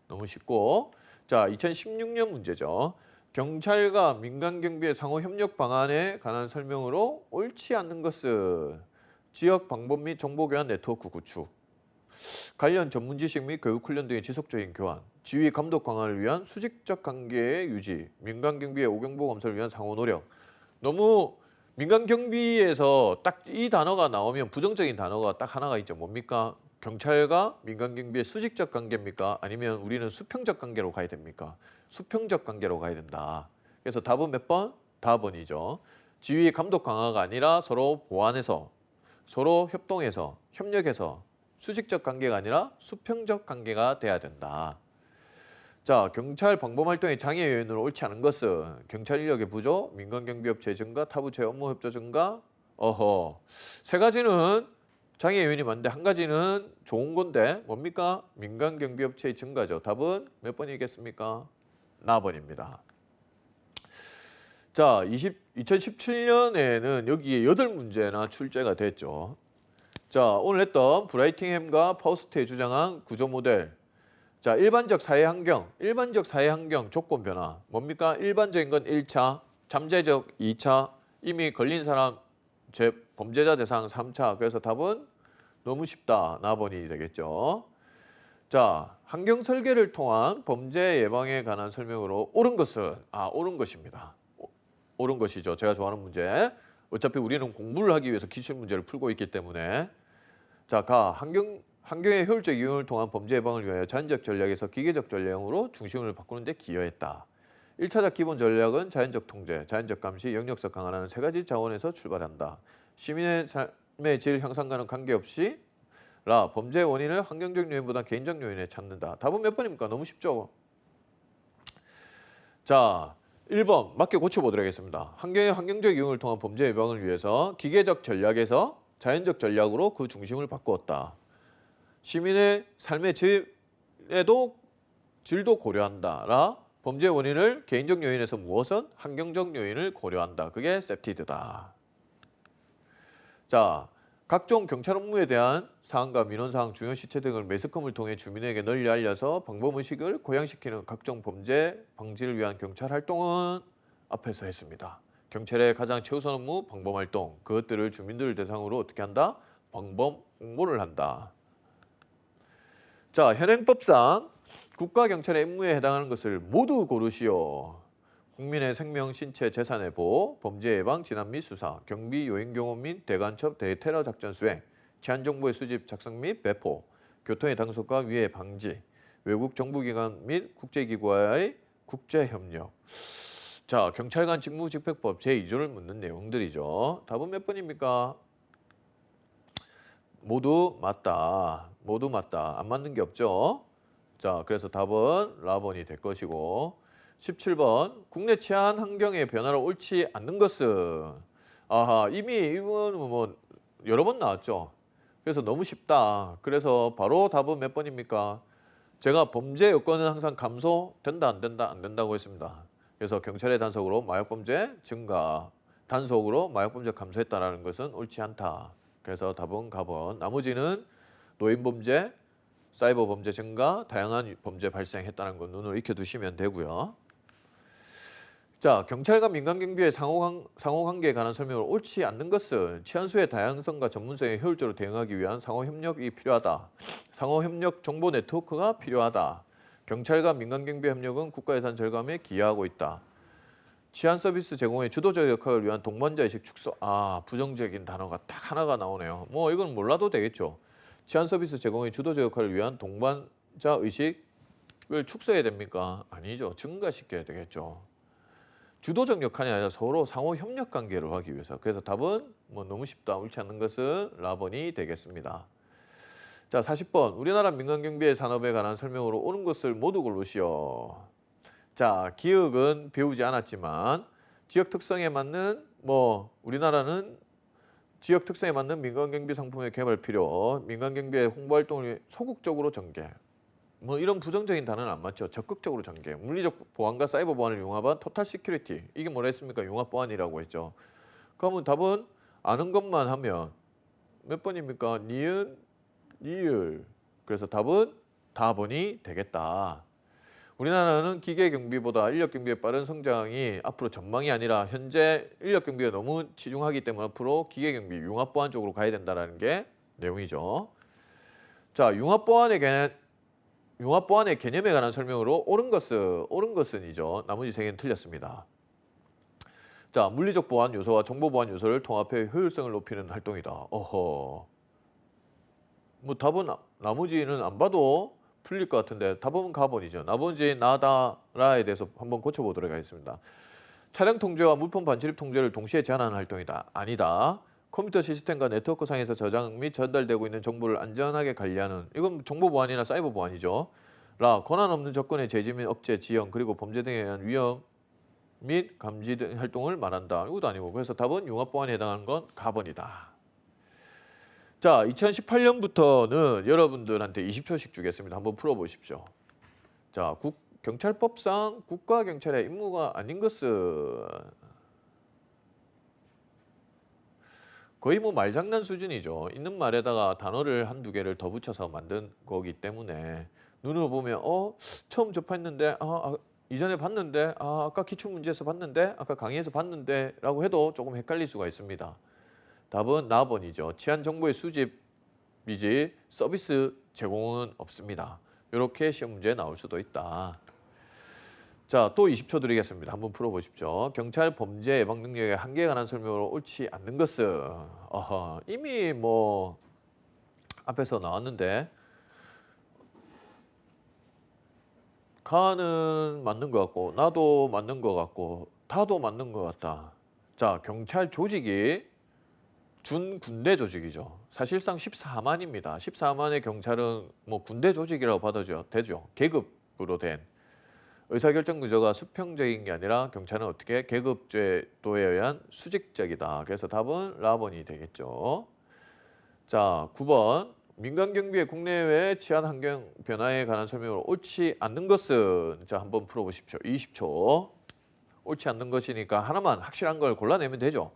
너무 쉽고. 자, 2016년 문제죠. 경찰과 민간경비의 상호 협력 방안에 관한 설명으로 옳지 않는 것은 지역 방법 및 정보 교환 네트워크 구축, 관련 전문 지식 및 교육 훈련 등의 지속적인 교환, 지휘 감독 강화를 위한 수직적 관계의 유지, 민간 경비의 오경보 검사를 위한 상호 노력. 너무 민간 경비에서 딱 이 단어가 나오면 부정적인 단어가 딱 하나가 있죠. 뭡니까? 경찰과 민간 경비의 수직적 관계입니까? 아니면 우리는 수평적 관계로 가야 됩니까? 수평적 관계로 가야 된다. 그래서 답은 몇 번? 다번이죠. 지휘 감독 강화가 아니라 서로 보완해서, 서로 협동해서, 협력해서 수직적 관계가 아니라 수평적 관계가 돼야 된다. 자, 경찰 방범활동의 장애 요인으로 옳지 않은 것은 경찰 인력의 부족, 민간경비업체 증가, 타부체 업무 협조 증가. 세 가지는 장애 요인이 많은데 한 가지는 좋은 건데 뭡니까? 민간경비업체의 증가죠. 답은 몇 번이겠습니까? 나번입니다. 자, 2017년에는 여기에 8문제나 출제가 됐죠. 자, 오늘 했던 브라이팅햄과 파우스트의 주장한 구조 모델. 자, 일반적 사회 환경 조건 변화. 뭡니까? 일반적인 건 1차, 잠재적 2차, 이미 걸린 사람 범죄자 대상 3차. 그래서 답은 너무 쉽다. 나번이 되겠죠. 자, 환경 설계를 통한 범죄 예방에 관한 설명으로 옳은 것은 옳은 것입니다. 옳은 것이죠. 제가 좋아하는 문제. 어차피 우리는 공부를 하기 위해서 기출 문제를 풀고 있기 때문에. 자, 환경의 효율적 이용을 통한 범죄 예방을 위하여 자연적 전략에서 기계적 전략으로 중심을 바꾸는 데 기여했다. 1차적 기본 전략은 자연적 통제, 자연적 감시, 영역성 강화라는 세 가지 차원에서 출발한다. 시민의 삶의 질 향상과는 관계없이 범죄 원인을 환경적 요인보다 개인적 요인에 찾는다. 답은 몇 번입니까? 너무 쉽죠? 자, 1번 맞게 고쳐보도록 하겠습니다. 환경의 환경적 이용을 통한 범죄 예방을 위해서 기계적 전략에서 자연적 전략으로 그 중심을 바꾸었다. 시민의 삶의 질도 고려한다. 범죄 원인을 개인적 요인에서 무엇은 환경적 요인을 고려한다. 그게 셉티드다. 자, 각종 경찰 업무에 대한 사항과 민원사항, 중요 시체 등을 매스컴을 통해 주민에게 널리 알려서 방법의식을 고양시키는 각종 범죄 방지를 위한 경찰 활동은 앞에서 했습니다. 경찰의 가장 최우선 업무 방범활동, 그것들을 주민들을 대상으로 어떻게 한다? 방범 홍보를 한다. 자, 현행법상 국가경찰의 임무에 해당하는 것을 모두 고르시오. 국민의 생명, 신체, 재산의 보호, 범죄 예방, 진압 및 수사, 경비, 요인 경호 및 대간첩, 대테러 작전 수행, 치안 정보의 수집, 작성 및 배포, 교통의 단속과 위해 방지, 외국 정부기관 및 국제기구와의 국제협력. 자, 경찰관 직무집행법 제2조를 묻는 내용들이죠. 답은 몇 번입니까? 모두 맞다. 모두 맞다. 안 맞는 게 없죠. 자, 그래서 답은 라번이 될 것이고 17번 국내 치안 환경의 변화를 옳지 않는 것은 이미 이건 뭐 여러 번 나왔죠. 그래서 너무 쉽다. 그래서 바로 답은 몇 번입니까? 제가 범죄 여건은 항상 감소된다, 안 된다, 안 된다고 했습니다. 그래서 경찰의 단속으로 마약 범죄 증가, 단속으로 마약 범죄 감소했다라는 것은 옳지 않다. 그래서 답은 가번. 나머지는 노인 범죄, 사이버 범죄 증가, 다양한 범죄 발생했다는 거 눈으로 익혀두시면 되고요. 자, 경찰과 민간 경비의 상호관계에 관한 설명을 옳지 않는 것은 치안수의 다양성과 전문성에 효율적으로 대응하기 위한 상호협력이 필요하다. 상호협력 정보 네트워크가 필요하다. 경찰과 민간 경비 협력은 국가 예산 절감에 기여하고 있다. 치안 서비스 제공의 주도적 역할을 위한 동반자의식 축소. 아, 부정적인 단어가 딱 하나가 나오네요. 뭐 이건 몰라도 되겠죠. 치안 서비스 제공의 주도적 역할을 위한 동반자의식을 축소해야 됩니까? 아니죠. 증가시켜야 되겠죠. 주도적 역할이 아니라 서로 상호 협력 관계를 하기 위해서. 그래서 답은 뭐 너무 쉽다. 옳지 않는 것은 라번이 되겠습니다. 자, 40번. 우리나라 민간경비의 산업에 관한 설명으로 옳은 것을 모두 고르시오. 자, 기억은 배우지 않았지만 지역 특성에 맞는 우리나라는 지역 특성에 맞는 민간경비 상품의 개발 필요, 민간경비의 홍보 활동을 소극적으로 전개. 뭐 이런 부정적인 단어는 안 맞죠. 적극적으로 전개. 물리적 보안과 사이버 보안을 융합한 토탈 시큐리티. 이게 뭐라 했습니까? 융합 보안이라고 했죠. 그러면 답은 아는 것만 하면 몇 번입니까? 니은, 이을. 그래서 답은 다번이 되겠다. 우리나라는 기계 경비보다 인력 경비의 빠른 성장이 앞으로 전망이 아니라 현재 인력 경비가 너무 치중하기 때문에 앞으로 기계 경비, 융합 보안 쪽으로 가야 된다는 게 내용이죠. 자, 융합 보안의 개념에 관한 설명으로 옳은 것은이죠. 나머지 세 개는 틀렸습니다. 자, 물리적 보안 요소와 정보 보안 요소를 통합해 효율성을 높이는 활동이다. 어허. 뭐 답은 나머지는 안 봐도 풀릴 것 같은데 답은 가번이죠. 나머지 나다라에 대해서 한번 고쳐보도록 하겠습니다. 차량 통제와 물품 반출입 통제를 동시에 제한하는 활동이다. 아니다. 컴퓨터 시스템과 네트워크상에서 저장 및 전달되고 있는 정보를 안전하게 관리하는, 이건 정보 보안이나 사이버 보안이죠. 권한 없는 접근의 제지 및 억제, 지연, 그리고 범죄 등에 의한 위험 및 감지 등 활동을 말한다. 이것도 아니고. 그래서 답은 융합 보안에 해당하는 건 가번이다. 자, 2018년부터는 여러분들한테 20초씩 주겠습니다. 한번 풀어보십시오. 자, 경찰법상 국가경찰의 임무가 아닌 것은 거의 뭐 말장난 수준이죠. 있는 말에다가 단어를 한두 개를 더 붙여서 만든 거기 때문에 눈으로 보면 처음 접했는데 이전에 봤는데 아까 기출문제에서 봤는데 아까 강의에서 봤는데 라고 해도 조금 헷갈릴 수가 있습니다. 답은 나번이죠. 치안 정보의 수집이지 서비스 제공은 없습니다. 이렇게 시험 문제에 나올 수도 있다. 자, 또 20초 드리겠습니다. 한번 풀어보십시오. 경찰 범죄 예방 능력의 한계에 관한 설명으로 옳지 않는 것은 이미 뭐 앞에서 나왔는데 가는 맞는 것 같고 나도 맞는 것 같고 다도 맞는 것 같다. 자, 경찰 조직이 준군대 조직이죠. 사실상 14만입니다. 14만의 경찰은 뭐 군대 조직이라고 봐도 되죠. 계급으로 된. 의사결정 구조가 수평적인 게 아니라 경찰은 어떻게 계급제도에 의한 수직적이다. 그래서 답은 라번이 되겠죠. 자, 9번. 민간경비의 국내외 치안 환경 변화에 관한 설명으로 옳지 않는 것은, 자, 한번 풀어보십시오. 20초. 옳지 않는 것이니까 하나만 확실한 걸 골라내면 되죠.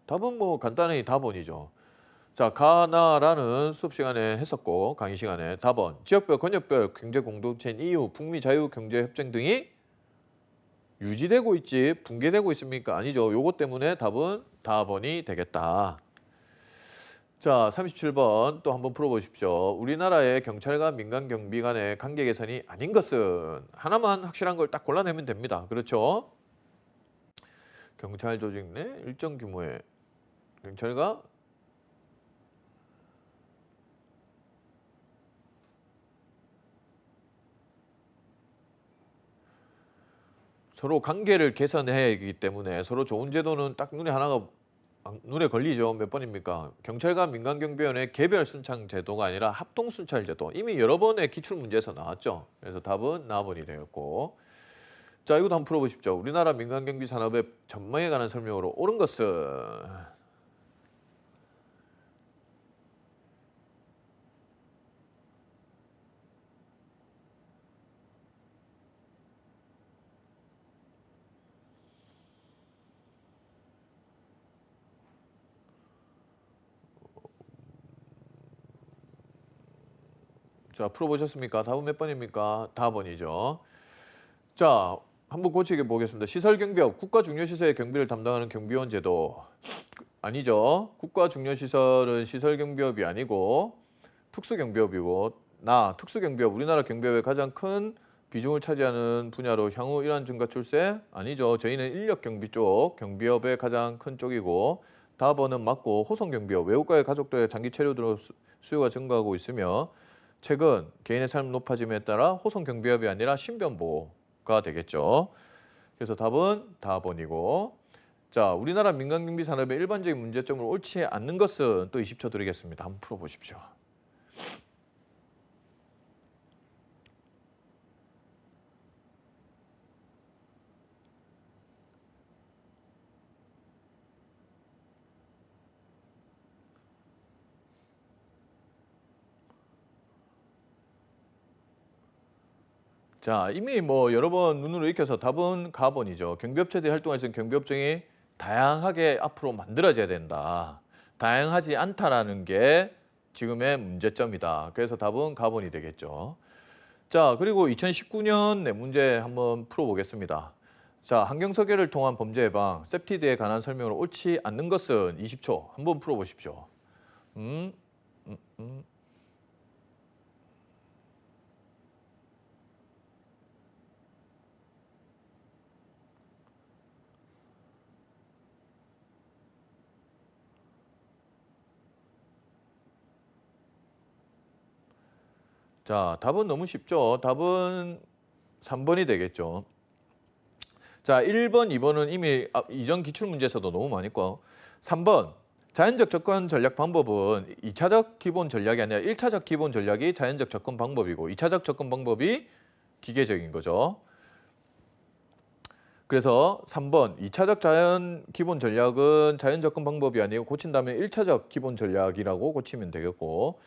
답은 뭐 간단히 답원이죠. 자, 가나라는 수업 시간에 했었고 강의 시간에 답원. 지역별, 권역별 경제 공동체인 EU, 북미 자유 경제 협정 등이 유지되고 있지 붕괴되고 있습니까? 아니죠. 요것 때문에 답은 답원이 되겠다. 자, 37번 또 한번 풀어보십시오. 우리나라의 경찰과 민간 경비 간의 관계 개선이 아닌 것은, 하나만 확실한 걸 딱 골라내면 됩니다. 그렇죠? 경찰 조직 내 일정 규모의 경찰과 서로 관계를 개선해야 하기 때문에 서로 좋은 제도는 딱 눈에 하나가 눈에 걸리죠. 몇 번입니까? 경찰관 민간경비원의 개별 순찰 제도가 아니라 합동 순찰 제도. 이미 여러 번의 기출 문제에서 나왔죠. 그래서 답은 나번이 되었고. 자, 이것도 한번 풀어보십시오. 우리나라 민간경비 산업의 전망에 관한 설명으로 옳은 것은 자, 풀어보셨습니까? 답은 몇 번입니까? 다번이죠. 자, 한번 고치게 보겠습니다. 시설경비업, 국가중요시설의 경비를 담당하는 경비원 제도. 아니죠. 국가중요시설은 시설경비업이 아니고 특수경비업이고 특수경비업, 우리나라 경비업의 가장 큰 비중을 차지하는 분야로 향후 이러한 증가 출세? 아니죠. 저희는 인력경비 쪽, 경비업의 가장 큰 쪽이고 다번은 맞고 호송경비업, 외국과의 가족들의 장기 체류로 수요가 증가하고 있으며 최근 개인의 삶 높아짐에 따라 호송경비업이 아니라 신변보호가 되겠죠. 그래서 답은 다번이고 자, 우리나라 민간경비 산업의 일반적인 문제점을 옳지 않는 것은 또 20초 드리겠습니다. 한번 풀어보십시오. 자, 이미 뭐 여러 번 눈으로 익혀서 답은 가번이죠. 경비업체들이 활동할 수 있는 경비업종이 다양하게 앞으로 만들어져야 된다. 다양하지 않다라는 게 지금의 문제점이다. 그래서 답은 가번이 되겠죠. 자, 그리고 2019년 내 문제 한번 풀어보겠습니다. 자, 환경설계를 통한 범죄 예방, 셉티드에 관한 설명을 옳지 않는 것은 20초 한번 풀어보십시오. 음, 음, 음. 자, 답은 너무 쉽죠. 답은 3번이 되겠죠. 자, 1번, 2번은 이미 이전 기출문제에서도 너무 많이 있고 3번, 자연적 접근 전략 방법은 2차적 기본 전략이 아니라 1차적 기본 전략이 자연적 접근 방법이고 2차적 접근 방법이 기계적인 거죠. 그래서 3번, 2차적 자연 기본 전략은 자연 접근 방법이 아니고 고친다면 1차적 기본 전략이라고 고치면 되겠고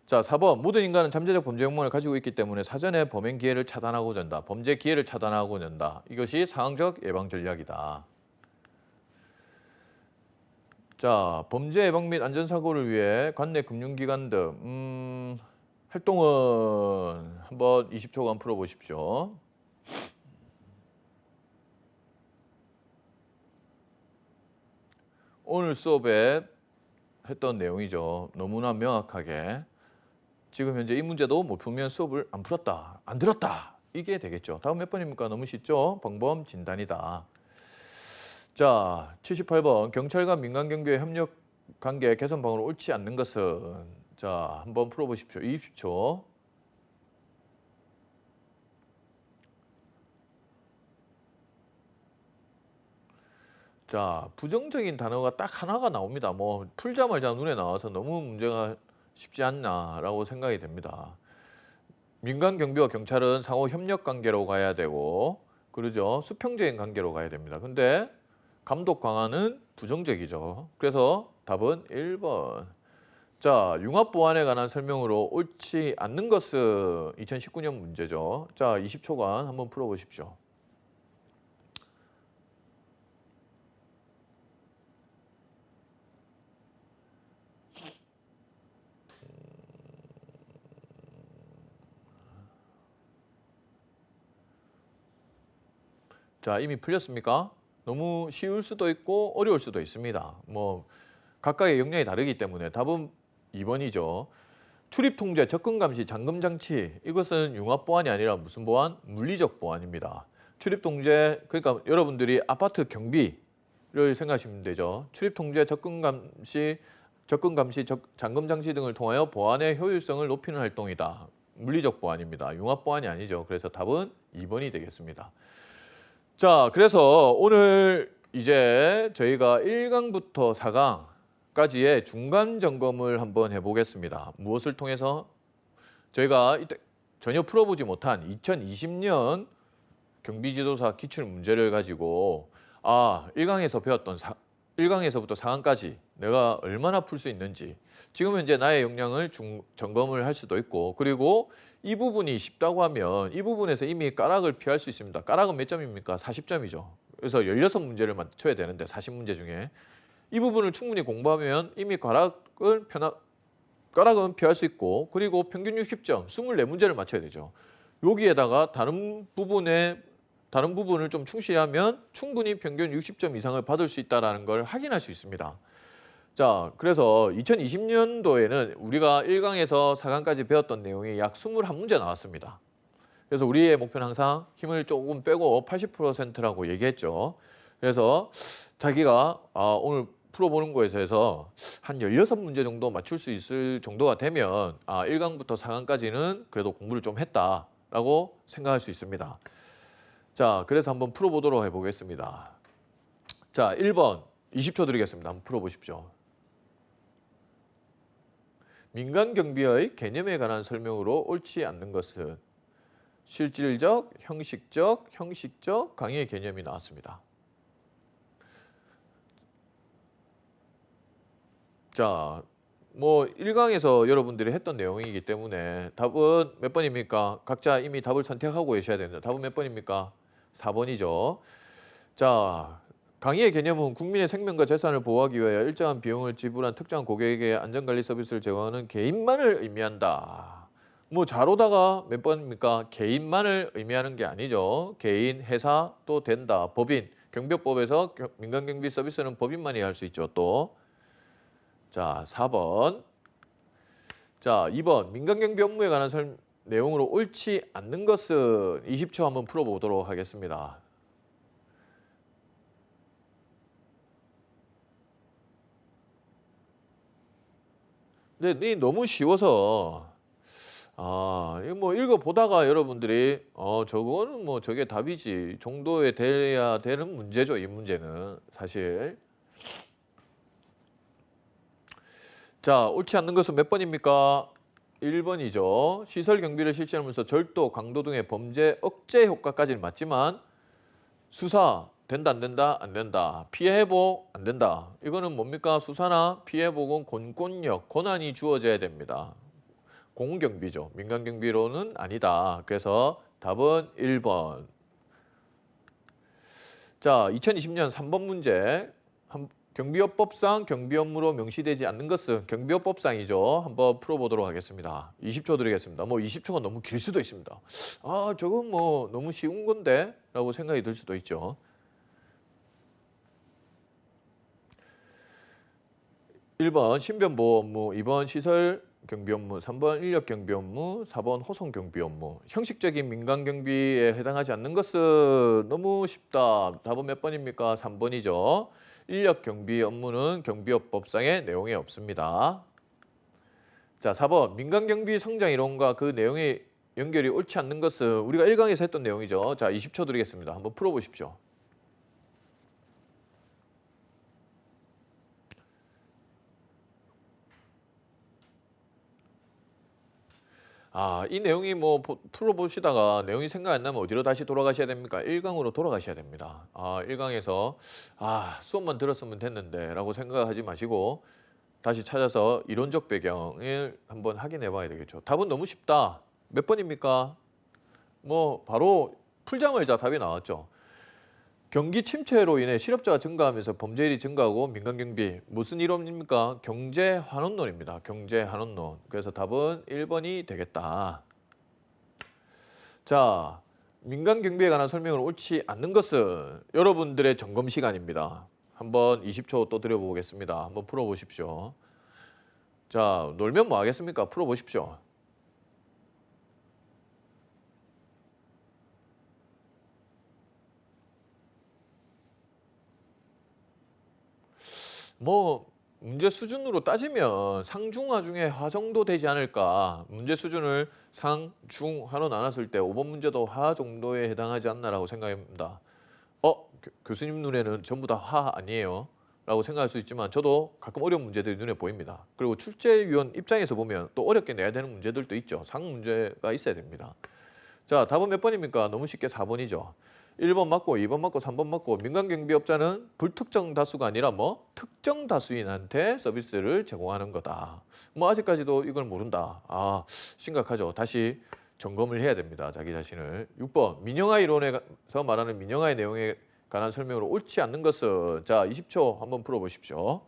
자, 4번, 모든 인간은 잠재적 범죄 욕망을 가지고 있기 때문에 사전에 범행 기회를 차단하고자 한다. 범죄 기회를 차단하고자 한다. 이것이 상황적 예방 전략이다. 자, 범죄 예방 및 안전사고를 위해 관내 금융기관 등 활동은 한번 20초간 풀어보십시오. 오늘 수업에 했던 내용이죠. 너무나 명확하게. 지금 현재 이 문제도 못 풀면 수업을 안 풀었다, 안 들었다. 이게 되겠죠. 다음 몇 번입니까? 너무 쉽죠? 방법 진단이다. 자, 78번. 경찰과 민간경비의 협력 관계 개선 방안으로 옳지 않는 것은 자, 한번 풀어보십시오. 20초. 자, 부정적인 단어가 딱 하나가 나옵니다. 뭐 풀자마자 눈에 나와서 너무 문제가 쉽지 않나라고 생각이 됩니다. 민간 경비와 경찰은 상호 협력 관계로 가야 되고 그러죠. 수평적인 관계로 가야 됩니다. 근데 감독 강화는 부정적이죠. 그래서 답은 1번. 자, 융합 보안에 관한 설명으로 옳지 않는 것은 2019년 문제죠. 자, 20초간 한번 풀어보십시오. 자, 이미 풀렸습니까? 너무 쉬울 수도 있고 어려울 수도 있습니다. 뭐 각각의 역량이 다르기 때문에 답은 2번이죠. 출입 통제, 접근 감시, 잠금 장치 이것은 융합 보안이 아니라 무슨 보안? 물리적 보안입니다. 출입 통제 그러니까 여러분들이 아파트 경비를 생각하시면 되죠. 출입 통제, 접근 감시, 잠금 장치 등을 통하여 보안의 효율성을 높이는 활동이다. 물리적 보안입니다. 융합 보안이 아니죠. 그래서 답은 2번이 되겠습니다. 자, 그래서 오늘 이제 저희가 1강부터 4강까지의 중간 점검을 한번 해보겠습니다. 무엇을 통해서? 저희가 이때 전혀 풀어보지 못한 2020년 경비지도사 기출 문제를 가지고 1강에서 배웠던 1강에서부터 4강까지 내가 얼마나 풀 수 있는지, 지금 현재 나의 역량을 점검을 할 수도 있고, 그리고 이 부분이 쉽다고 하면 이 부분에서 이미 까락을 피할 수 있습니다. 까락은 몇 점입니까? 40점이죠. 그래서 16문제를 맞춰야 되는데 40문제 중에 이 부분을 충분히 공부하면 이미 까락은 피할 수 있고, 그리고 평균 60점, 24문제를 맞춰야 되죠. 여기에다가 다른 부분을 좀 충실하면 충분히 평균 60점 이상을 받을 수 있다는 걸 확인할 수 있습니다. 자, 그래서 2020년도에는 우리가 1강에서 4강까지 배웠던 내용이 약 21문제 나왔습니다. 그래서 우리의 목표는 항상 힘을 조금 빼고 80%라고 얘기했죠. 그래서 자기가 오늘 풀어보는 거에서 한 16문제 정도 맞출 수 있을 정도가 되면 1강부터 4강까지는 그래도 공부를 좀 했다라고 생각할 수 있습니다. 자, 그래서 한번 풀어보도록 해보겠습니다. 자, 1번 20초 드리겠습니다. 한번 풀어보십시오. 민간경비의 개념에 관한 설명으로 옳지 않는 것은 실질적, 형식적 강의의 개념이 나왔습니다. 자, 뭐 1강에서 여러분들이 했던 내용이기 때문에 답은 몇 번입니까? 각자 이미 답을 선택하고 계셔야 됩니다. 답은 몇 번입니까? 4번이죠. 자, 강의의 개념은 국민의 생명과 재산을 보호하기 위하여 일정한 비용을 지불한 특정한 고객에게 안전관리 서비스를 제공하는 개인만을 의미한다. 뭐 자로다가 몇 번입니까? 개인만을 의미하는 게 아니죠. 개인, 회사 또 된다. 법인, 경비업법에서 민간경비 서비스는 법인만이 할 수 있죠. 또. 자, 4번. 자, 2번. 민간경비 업무에 관한 내용으로 옳지 않는 것은 20초 한번 풀어보도록 하겠습니다. 근데 너무 쉬워서 이거 뭐 읽어보다가 여러분들이 저거는 뭐 저게 답이지 정도에 돼야 되는 문제죠. 이 문제는 사실. 자, 옳지 않는 것은 몇 번입니까? 1번이죠. 시설 경비를 실시하면서 절도, 강도 등의 범죄 억제 효과까지는 맞지만 수사 된다 안 된다? 안 된다. 피해 회복 안 된다. 이거는 뭡니까? 수사나 피해 회복은 권권력, 권한이 주어져야 됩니다. 공경비죠. 민간경비로는 아니다. 그래서 답은 1번. 자, 2020년 3번 문제. 경비업법상 경비 업무로 명시되지 않는 것은 경비업법상이죠. 한번 풀어보도록 하겠습니다. 20초 드리겠습니다. 뭐 20초가 너무 길 수도 있습니다. 저건 뭐 너무 쉬운 건데? 라고 생각이 들 수도 있죠. 1번 신변보호 업무, 2번 시설 경비 업무, 3번 인력 경비 업무, 4번 호송 경비 업무. 형식적인 민간 경비에 해당하지 않는 것은 너무 쉽다. 답은 몇 번입니까? 3번이죠. 인력 경비 업무는 경비업법상의 내용이 없습니다. 자, 4번 민간 경비 성장 이론과 그 내용의 연결이 옳지 않는 것은 우리가 1강에서 했던 내용이죠. 자, 20초 드리겠습니다. 한번 풀어보십시오. 이 내용이 뭐 풀어보시다가 내용이 생각 안 나면 어디로 다시 돌아가셔야 됩니까? 1강으로 돌아가셔야 됩니다. 1강에서 수업만 들었으면 됐는데 라고 생각하지 마시고 다시 찾아서 이론적 배경을 한번 확인해 봐야 되겠죠. 답은 너무 쉽다. 몇 번입니까? 뭐 바로 풀자마자 답이 나왔죠. 경기 침체로 인해 실업자가 증가하면서 범죄율이 증가하고 민간경비 무슨 이론입니까? 경제환원론입니다. 경제환원론. 그래서 답은 1번이 되겠다. 자, 민간경비에 관한 설명을 옳지 않는 것은 여러분들의 점검 시간입니다. 한번 20초 또 드려보겠습니다. 한번 풀어보십시오. 자, 놀면 뭐 하겠습니까? 풀어보십시오. 뭐 문제 수준으로 따지면 상중하 중에 하 정도 되지 않을까. 문제 수준을 상, 중, 하로 나눴을 때 5번 문제도 하 정도에 해당하지 않나라고 생각합니다. 교수님 눈에는 전부 다 화 아니에요? 라고 생각할 수 있지만 저도 가끔 어려운 문제들이 눈에 보입니다. 그리고 출제위원 입장에서 보면 또 어렵게 내야 되는 문제들도 있죠. 상 문제가 있어야 됩니다. 자, 답은 몇 번입니까? 너무 쉽게 4번이죠. 1번 맞고 2번 맞고 3번 맞고 민간경비업자는 불특정 다수가 아니라 뭐 특정 다수인한테 서비스를 제공하는 거다. 뭐 아직까지도 이걸 모른다. 심각하죠. 다시 점검을 해야 됩니다. 자기 자신을. 6번 민영화 이론에서 말하는 민영화의 내용에 관한 설명으로 옳지 않는 것은 자 20초 한번 풀어보십시오.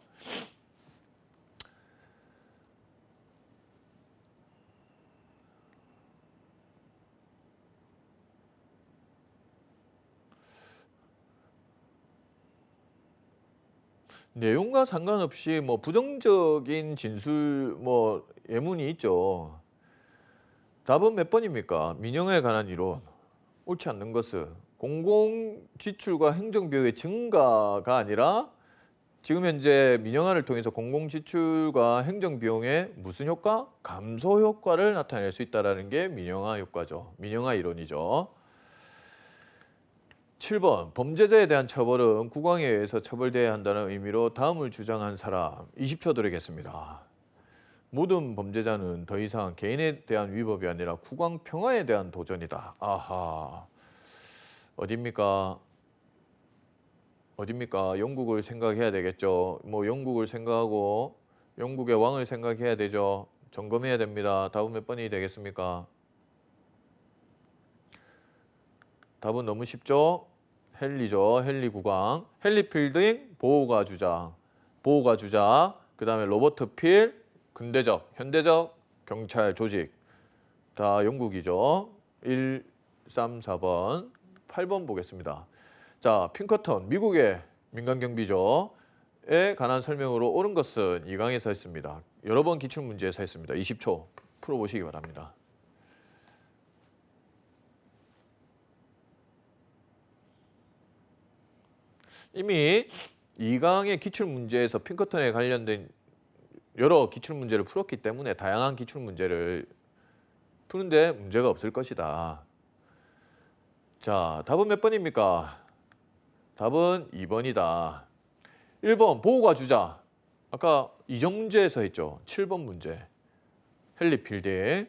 내용과 상관없이 뭐 부정적인 진술 뭐 예문이 있죠. 답은 몇 번입니까? 민영화에 관한 이론. 옳지 않는 것은 공공 지출과 행정 비용의 증가가 아니라 지금 현재 민영화를 통해서 공공 지출과 행정 비용의 무슨 효과? 감소 효과를 나타낼 수 있다는 게 민영화 효과죠. 민영화 이론이죠. 7번 범죄자에 대한 처벌은 국왕에 의해서 처벌돼야 한다는 의미로 다음을 주장한 사람 20초 드리겠습니다. 모든 범죄자는 더 이상 개인에 대한 위법이 아니라 국왕 평화에 대한 도전이다. 아하. 어딥니까? 영국을 생각해야 되겠죠. 뭐 영국을 생각하고 영국의 왕을 생각해야 되죠. 점검해야 됩니다. 답은 몇 번이 되겠습니까? 답은 너무 쉽죠? 헨리죠. 헨리 국왕. 헨리 필딩 보호가 주장. 그 다음에 로버트 필 근대적, 현대적 경찰 조직. 다 영국이죠. 1, 3, 4번. 8번 보겠습니다. 자, 핑커턴 미국의 민간경비죠. 에 관한 설명으로 옳은 것은 2강에 서 있습니다. 여러 번 기출문제에 서 있습니다. 20초 풀어보시기 바랍니다. 이미 2강의 기출문제에서 핑커턴에 관련된 여러 기출문제를 풀었기 때문에 다양한 기출문제를 푸는데 문제가 없을 것이다. 자, 답은 몇 번입니까? 답은 2번이다. 1번 보호가 주자. 아까 이전 문제에서 했죠. 7번 문제. 헨리 필딩.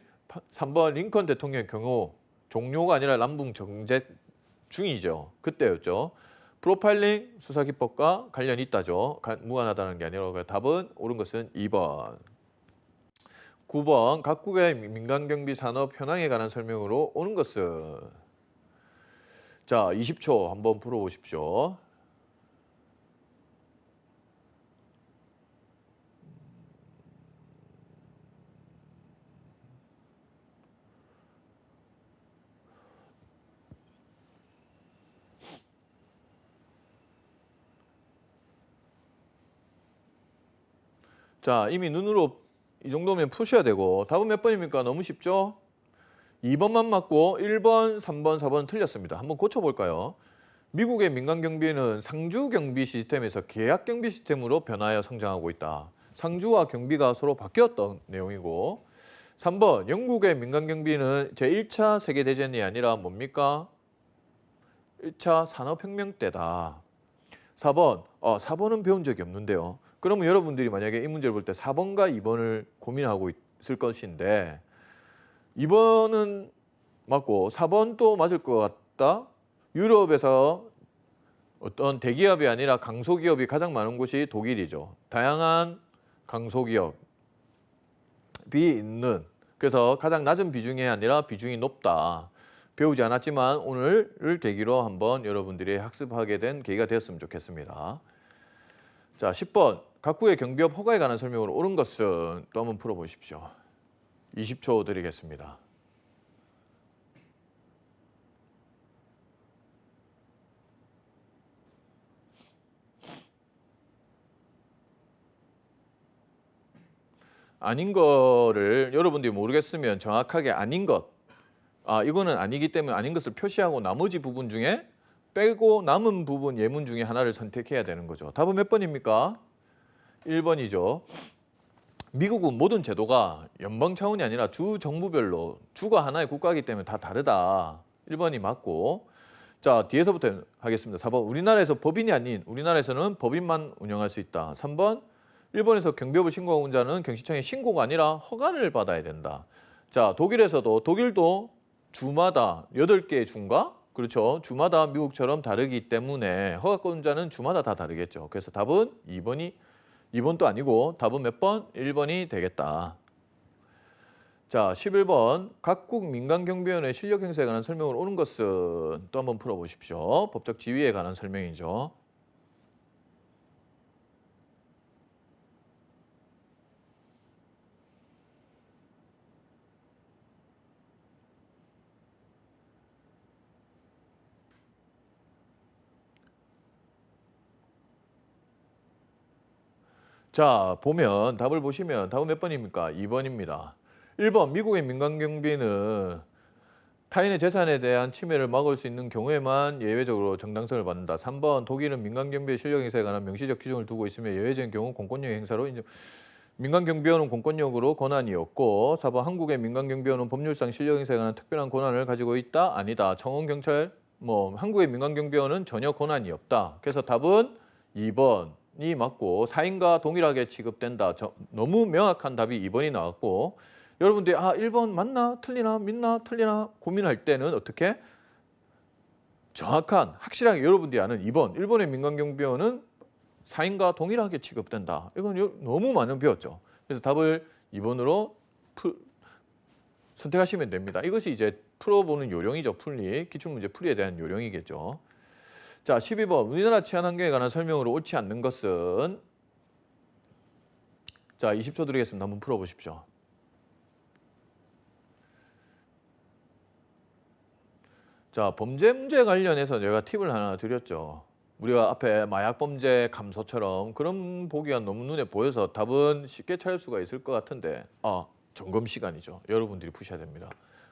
3번 링컨 대통령 경우 종료가 아니라 남북 정제 중이죠. 그때였죠. 프로파일링 수사 기법과 관련이 있다죠. 무관하다는 게 아니라 답은 옳은 것은 2번. 9번 각국의 민간경비 산업 현황에 관한 설명으로 옳은 것은 자 20초 한번 풀어보십시오. 자, 이미 눈으로 이 정도면 푸셔야 되고 답은 몇 번입니까? 너무 쉽죠? 2번만 맞고 1번, 3번, 4번은 틀렸습니다. 한번 고쳐볼까요? 미국의 민간경비는 상주경비 시스템에서 계약경비 시스템으로 변하여 성장하고 있다. 상주와 경비가 서로 바뀌었던 내용이고 3번, 영국의 민간경비는 제1차 세계대전이 아니라 뭡니까? 1차 산업혁명 때다. 4번, 4번은 배운 적이 없는데요. 그러면 여러분들이 만약에 이 문제를 볼 때 4번과 2번을 고민하고 있을 것인데 2번은 맞고 4번도 맞을 것 같다. 유럽에서 어떤 대기업이 아니라 강소기업이 가장 많은 곳이 독일이죠. 다양한 강소기업이 있는 그래서 가장 낮은 비중이 아니라 비중이 높다. 배우지 않았지만 오늘을 계기로 한번 여러분들이 학습하게 된 계기가 되었으면 좋겠습니다. 자, 10번 각국의 경비업 허가에 관한 설명으로 옳은 것은 또 한번 풀어보십시오. 20초 드리겠습니다. 아닌 거를 여러분들이 모르겠으면 정확하게 아닌 것, 이거는 아니기 때문에 아닌 것을 표시하고 나머지 부분 중에 빼고 남은 부분 예문 중에 하나를 선택해야 되는 거죠. 답은 몇 번입니까? 1번이죠. 미국은 모든 제도가 연방 차원이 아니라 주 정부별로 주가 하나의 국가이기 때문에 다 다르다. 1번이 맞고 자, 뒤에서부터 하겠습니다. 4번 우리나라에서 법인이 아닌 우리나라에서는 법인만 운영할 수 있다. 3번 일본에서 경비업을 신고한 자는 경시청에 신고가 아니라 허가를 받아야 된다. 자, 독일에서도 독일도 주마다 8개의 주인가? 그렇죠. 주마다 미국처럼 다르기 때문에 허가권자는 주마다 다 다르겠죠. 그래서 답은 2번도 아니고 답은 몇 번? 1번이 되겠다. 자, 11번 각국 민간경비원의 실력 행사에 관한 설명을 옳은 것은 또 한번 풀어보십시오. 법적 지위에 관한 설명이죠. 자, 보면 답을 보시면 답은 몇 번입니까? 2번입니다. 1번 미국의 민간경비는 타인의 재산에 대한 침해를 막을 수 있는 경우에만 예외적으로 정당성을 받는다. 3번 독일은 민간경비의 실력 행사에 관한 명시적 기준을 두고 있으며 예외적인 경우 공권력 행사로 인정. 민간경비원은 공권력으로 권한이 없고 4번 한국의 민간경비원은 법률상 실력 행사에 관한 특별한 권한을 가지고 있다? 아니다. 청원경찰 한국의 민간경비원은 전혀 권한이 없다. 그래서 답은 2번이 맞고 사인과 동일하게 취급된다. 너무 명확한 답이 2번이 나왔고 여러분들이 1번 맞나? 틀리나? 믿나? 틀리나? 고민할 때는 어떻게? 정확한, 확실하게 여러분들이 아는 2번. 일본의 민간경비원은 사인과 동일하게 취급된다. 이건 너무 많이 배웠죠. 그래서 답을 2번으로 선택하시면 됩니다. 이것이 이제 풀어보는 요령이죠. 기출문제 풀이에 대한 요령이겠죠. 자, 12번. 우리나라 치안 환경에 관한 설명으로 옳지 않는 것은 자, 20초 드리겠습니다. 한번 풀어보십시오. 자, 범죄 문제 관련해서 제가 팁을 하나 드렸죠. 우리가 앞에 마약 범죄 감소처럼 그런 보기가 너무 눈에 보여서 답은 쉽게 찾을 수가 있을 것 같은데 점검 시간이죠. 여러분들이 푸셔야 됩니다.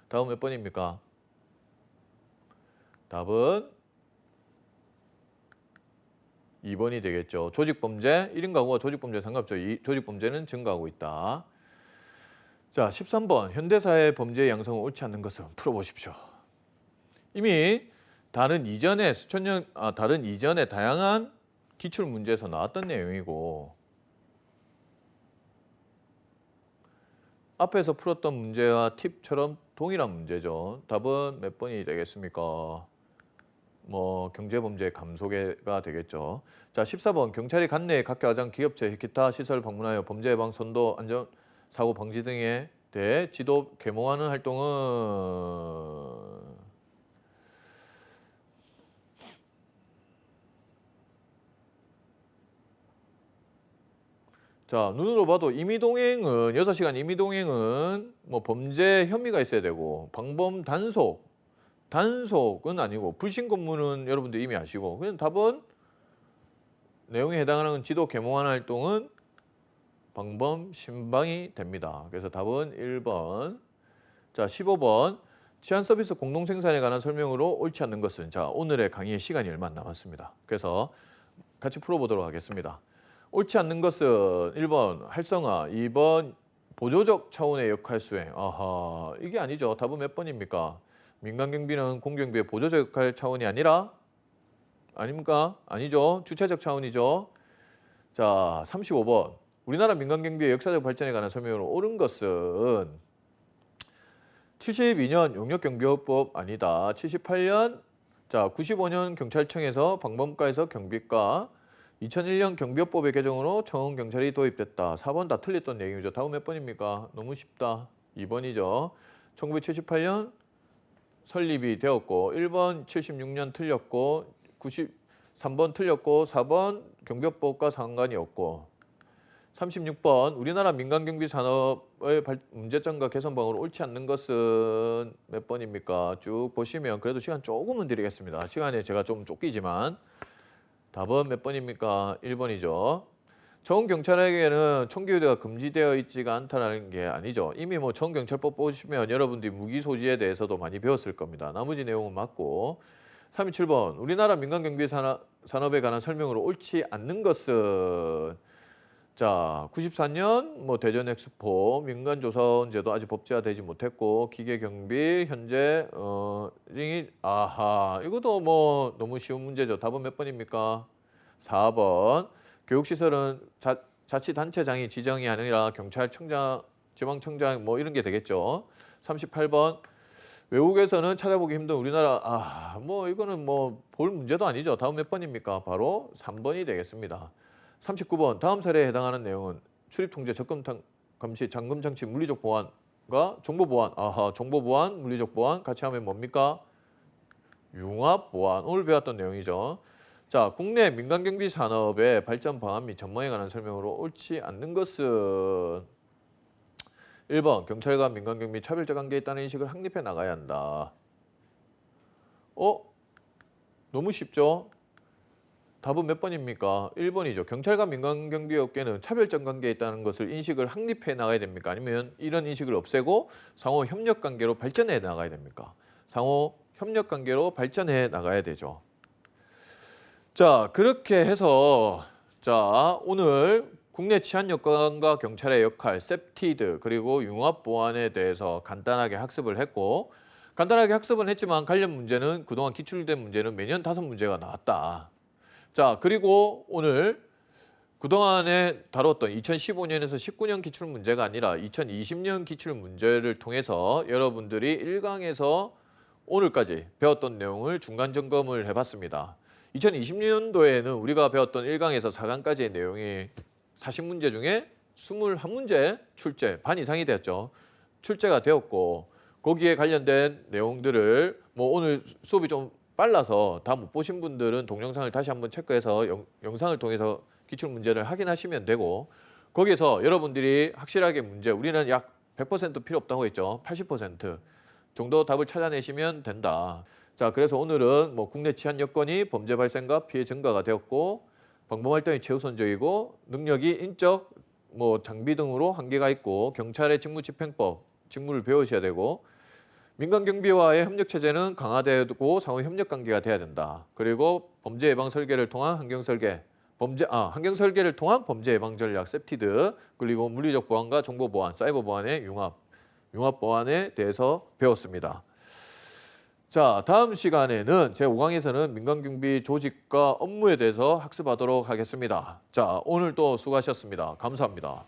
다음 몇 번입니까? 답은 2번이 되겠죠. 조직범죄, 1인 가구가 조직범죄에 상관없죠. 조직범죄는 증가하고 있다. 자, 13번 현대사회 범죄의 양성은 옳지 않는 것은 풀어보십시오. 이미 다른 이전에 다양한 기출 문제에서 나왔던 내용이고 앞에서 풀었던 문제와 팁처럼 동일한 문제죠. 답은 몇 번이 되겠습니까? 경제범죄 감소가 되겠죠. 자, 14번 경찰이 관내 각가장 기업체 기타 시설 방문하여 범죄 예방 선도 안전 사고 방지 등에 대해 지도 계몽하는 활동은 자, 눈으로 봐도 임의동행은 6시간 임의동행은 범죄 혐의가 있어야 되고 방범 단속은 아니고 불신 검문은 여러분들 이미 아시고 그냥 답은 내용에 해당하는 지도 계몽하는 활동은 방범 신방이 됩니다. 그래서 답은 1번. 자, 15번 치안 서비스 공동 생산에 관한 설명으로 옳지 않는 것은 자, 오늘의 강의의 시간이 얼마 안 남았습니다. 그래서 같이 풀어보도록 하겠습니다. 옳지 않는 것은 1번 활성화, 2번 보조적 차원의 역할 수행. 이게 아니죠. 답은 몇 번입니까? 민간경비는 공경비의 보조적 역할 차원이 아닙니까? 아니죠. 주체적 차원이죠. 자, 35번. 우리나라 민간경비의 역사적 발전에 관한 설명으로 옳은 것은 72년 용역경비법 아니다. 78년, 자 95년 경찰청에서 방범과에서 경비과 2001년 경비법의 개정으로 청원경찰이 도입됐다. 4번 다 틀렸던 얘기죠. 다음 몇 번입니까? 너무 쉽다. 2번이죠. 1978년 설립이 되었고 1번 76년 틀렸고 93번 틀렸고 4번 경비법과 상관이 없고 36번 우리나라 민간경비 산업의 문제점과 개선 방안으로 옳지 않는 것은 몇 번입니까? 쭉 보시면 그래도 시간 조금은 드리겠습니다. 시간에 제가 좀 쫓기지만 답은 몇 번입니까? 1번이죠. 청원경찰에게는 총기유대가 금지되어 있지가 않다는 게 아니죠. 이미 청원경찰법 보시면 여러분들이 무기 소지에 대해서도 많이 배웠을 겁니다. 나머지 내용은 맞고 327번 우리나라 민간경비 산업에 관한 설명으로 옳지 않는 것은 자, 94년 뭐 대전 엑스포 민간 조사원제도 아직 법제화되지 못했고 기계 경비 현재 아하 이것도 뭐 너무 쉬운 문제죠. 답은 몇 번입니까? 4번. 교육시설은 자치단체장이 지정이 아니라 경찰청장, 지방청장 뭐 이런 게 되겠죠. 38번. 외국에서는 찾아보기 힘든 우리나라 뭐 이거는 뭐 볼 문제도 아니죠. 다음 몇 번입니까? 바로 3번이 되겠습니다. 39번 다음 사례에 해당하는 내용은 출입통제, 접근 감시, 잠금 장치, 물리적 보안과 정보 보안. 정보 보안, 물리적 보안 같이 하면 뭡니까? 융합 보안. 오늘 배웠던 내용이죠. 자, 국내 민간 경비 산업의 발전 방안 및 전망에 관한 설명으로 옳지 않는 것은 1번 경찰과 민간 경비 차별적 관계에 있다는 인식을 확립해 나가야 한다. 너무 쉽죠? 답은 몇 번입니까? 1번이죠. 경찰과 민간경비업계는 차별적 관계에 있다는 것을 인식을 확립해 나가야 됩니까? 아니면 이런 인식을 없애고 상호 협력관계로 발전해 나가야 됩니까? 상호 협력관계로 발전해 나가야 되죠. 자, 그렇게 해서 자 오늘 국내 치안요건과 경찰의 역할, 셉티드 그리고 융합보안에 대해서 간단하게 학습을 했고 간단하게 학습은 했지만 관련 문제는 그동안 기출된 문제는 매년 5문제가 나왔다. 자, 그리고 오늘 그동안에 다뤘던 2015년에서 19년 기출 문제가 아니라 2020년 기출 문제를 통해서 여러분들이 1강에서 오늘까지 배웠던 내용을 중간 점검을 해봤습니다. 2020년도에는 우리가 배웠던 1강에서 4강까지의 내용이 40문제 중에 21문제 출제, 반 이상이 되었죠. 출제가 되었고 거기에 관련된 내용들을 뭐 오늘 수업이 좀 빨라서 다 못 보신 분들은 동영상을 다시 한번 체크해서 영상을 통해서 기출 문제를 확인하시면 되고 거기에서 여러분들이 확실하게 문제, 우리는 약 100% 필요 없다고 했죠. 80% 정도 답을 찾아내시면 된다. 자, 그래서 오늘은 뭐 국내 치안 여건이 범죄 발생과 피해 증가가 되었고 방범 활동이 최우선적이고 능력이 인적, 뭐 장비 등으로 한계가 있고 경찰의 직무집행법, 직무를 배우셔야 되고 민간 경비와의 협력 체제는 강화되고 상호 협력 관계가 돼야 된다. 그리고 범죄 예방 설계를 통한 환경 설계, 환경 설계를 통한 범죄 예방 전략 셉티드, 그리고 물리적 보안과 정보 보안, 사이버 보안의 융합 보안에 대해서 배웠습니다. 자, 다음 시간에는 제5강에서는 민간 경비 조직과 업무에 대해서 학습하도록 하겠습니다. 자, 오늘 또 수고하셨습니다. 감사합니다.